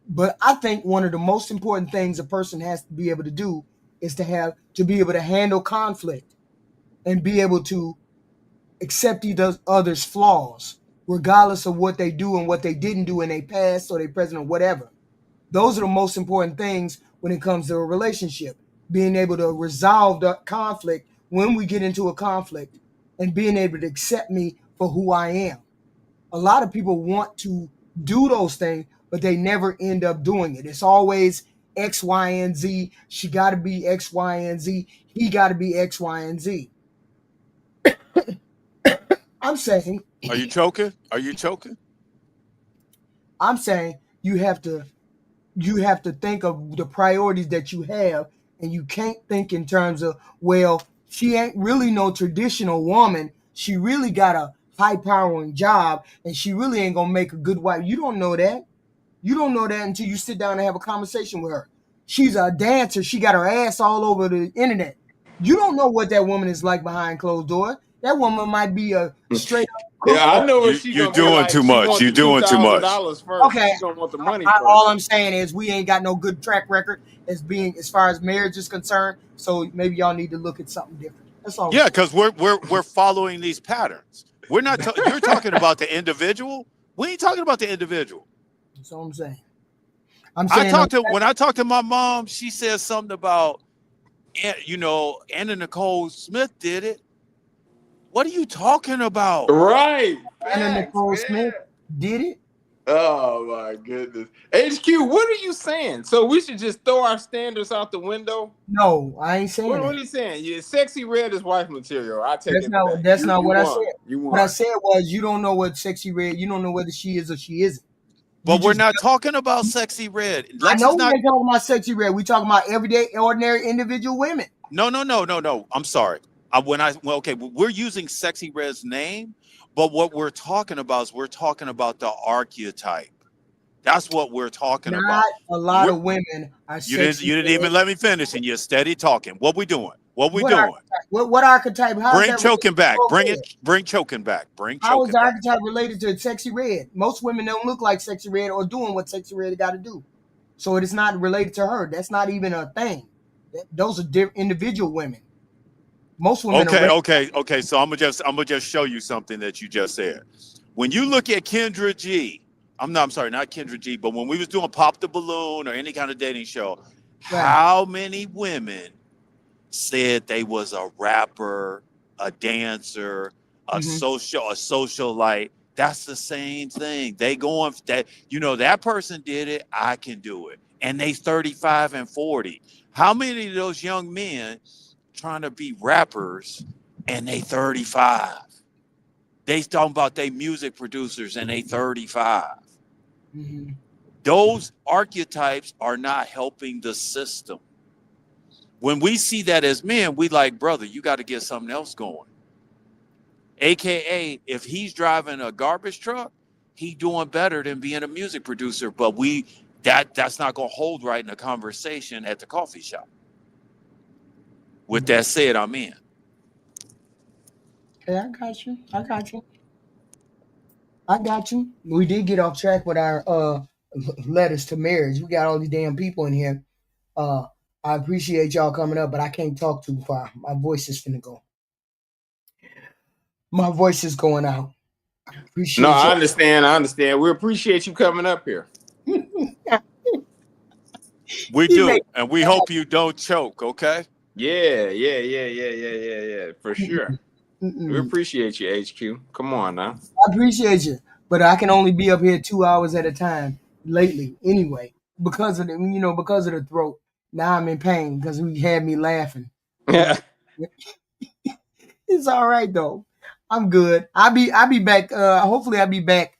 But I think one of the most important things a person has to be able to do is to be able to handle conflict and be able to accept each other's flaws, regardless of what they do and what they didn't do in their past or their present or whatever. Those are the most important things when it comes to a relationship. being able to resolve the conflict when we get into a conflict, and being able to accept me for who I am. A lot of people want to do those things, but they never end up doing it. It's always X, Y, and Z. She got to be X, Y, and Z. He got to be X, Y, and Z. I'm saying, Are you choking? Are you choking? I'm saying you have to think of the priorities that you have, and you can't think in terms of, well, she ain't really no traditional woman. She really got a high powering job, and she really ain't gonna make a good wife. You don't know that. You don't know that until you sit down and have a conversation with her. She's a dancer. She got her ass all over the internet. You don't know what that woman is like behind closed doors. That woman might be a straight up Yeah, cook. I know what she You're gonna be doing like. too She much. want You're the two doing too thousand much. dollars first. Okay, She gonna want the money all first. I'm saying is we ain't got no good track record as far as marriage is concerned. So maybe y'all need to look at something different. That's all I'm Yeah, saying. because we're following these patterns. We're not. You're talking about the individual. We ain't talking about the individual. That's all I'm saying. I'm saying When I talked to my mom, she said something about, Anna Nicole Smith did it. What are you talking about? Right. Anna Facts, Nicole man. Smith did it. Oh my goodness. HQ, what are you saying? So we should just throw our standards out the window? No, I ain't saying What that. are you saying? Yeah, sexy red is wife material. I take That's it not back. that's You not you what I said. won. You What I won. said was you don't know what sexy red. You don't know whether she is or she isn't. You But we're just not talking about sexy red. I Lex know is we not. ain't talking about sexy red. We talking about everyday, ordinary, individual women. No. I'm sorry. Okay, we're using sexy red's name, but what we're talking about is we're talking about the archetype. That's what we're talking Not about. a lot We're, of women are you didn't sexy you didn't red. even let me finish, and you're steady talking. What we doing? What we What doing? archetype? What archetype? How is Bring that related choking to back. Nicole Red? Bring choking back. Bring How is choking the back. archetype related to sexy red? Most women don't look like sexy red or doing what sexy red got to do. So it is not related to her. That's not even a thing. Those are individual women. Most women are Okay. So I'm gonna just show you something that you just said. When you look at Kendra G, I'm sorry, not Kendra G, but when we was doing Pop the Balloon or any kind of dating show, right. how many women said they was a rapper, a dancer, Mm-hmm. a socialite? That's the same thing. They going that that person did it, I can do it. And they 35 and 40. How many of those young men trying to be rappers and they 35? They talking about they music producers and they 35. Mm-hmm. Those archetypes are not helping the system. When we see that as men, we like, brother, you got to get something else going. AKA, if he's driving a garbage truck, he doing better than being a music producer. But that's not gonna hold right in a conversation at the coffee shop. With that said, I'm in. Okay, I got you. I got you. I got you. We did get off track with our letters to marriage. We got all these damn people in here. Uh, I appreciate y'all coming up, but I can't talk too far. My voice is finna go. My voice is going out. I No, appreciate I y'all. understand. I understand. We appreciate you coming up here. We He make do, and we hope you don't choke. Okay. Yeah. For sure. We Mm-mm. appreciate you, HQ. Come on now. I appreciate you, but I can only be up here 2 hours at a time lately. Anyway, because of the throat. Now I'm in pain because he had me laughing. But it's all right though. I'm good. I'll be back. Hopefully I'll be back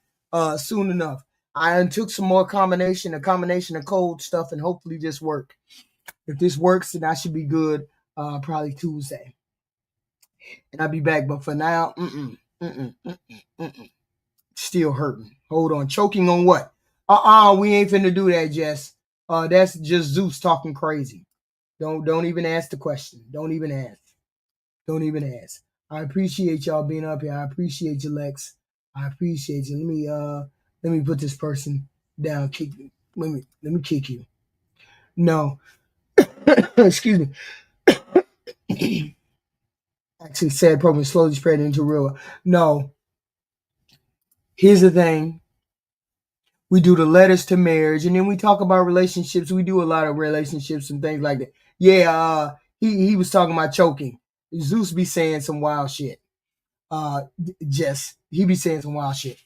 soon enough. I took some more a combination of cold stuff, and hopefully this work. If this works, then I should be good. Probably Tuesday, and I'll be back. But for now, still hurting. Hold on, choking on what? We ain't finna do that, Jess. That's just Zeus talking crazy. Don't even ask the question. Don't even ask. Don't even ask. I appreciate y'all being up here. I appreciate you, Lex. I appreciate you. Let me put this person down. Kick me. Let me kick you. No. Excuse me. Actually, sad problem slowly spreading into real. No. Here's the thing. We do the letters to marriage, and then we talk about relationships. We do a lot of relationships and things like that. Yeah, he was talking about choking. Zeus be saying some wild shit. Jess, he be saying some wild shit.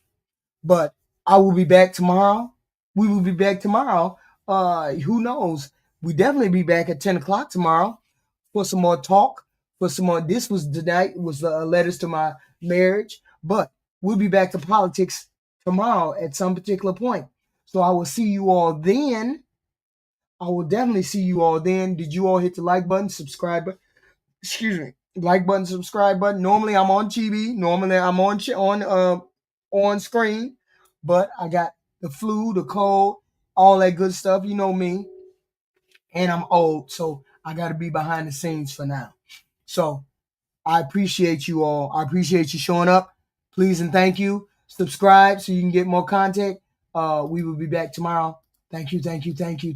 But I will be back tomorrow. We will be back tomorrow. Who knows? We definitely be back at 10 o'clock tomorrow for some more talk. For some more. This was tonight was letters to my marriage, but we'll be back to politics tomorrow at some particular point. So I will see you all then. I will definitely see you all then. Did you all hit the like button, subscribe button? Excuse me, like button, subscribe button. Normally I'm on TV. Normally I'm on screen, but I got the flu, the cold, all that good stuff. You know me, and I'm old, so I got to be behind the scenes for now. So I appreciate you all. I appreciate you showing up. Please and thank you. Subscribe so you can get more content. We will be back tomorrow. Thank you, thank you, thank you.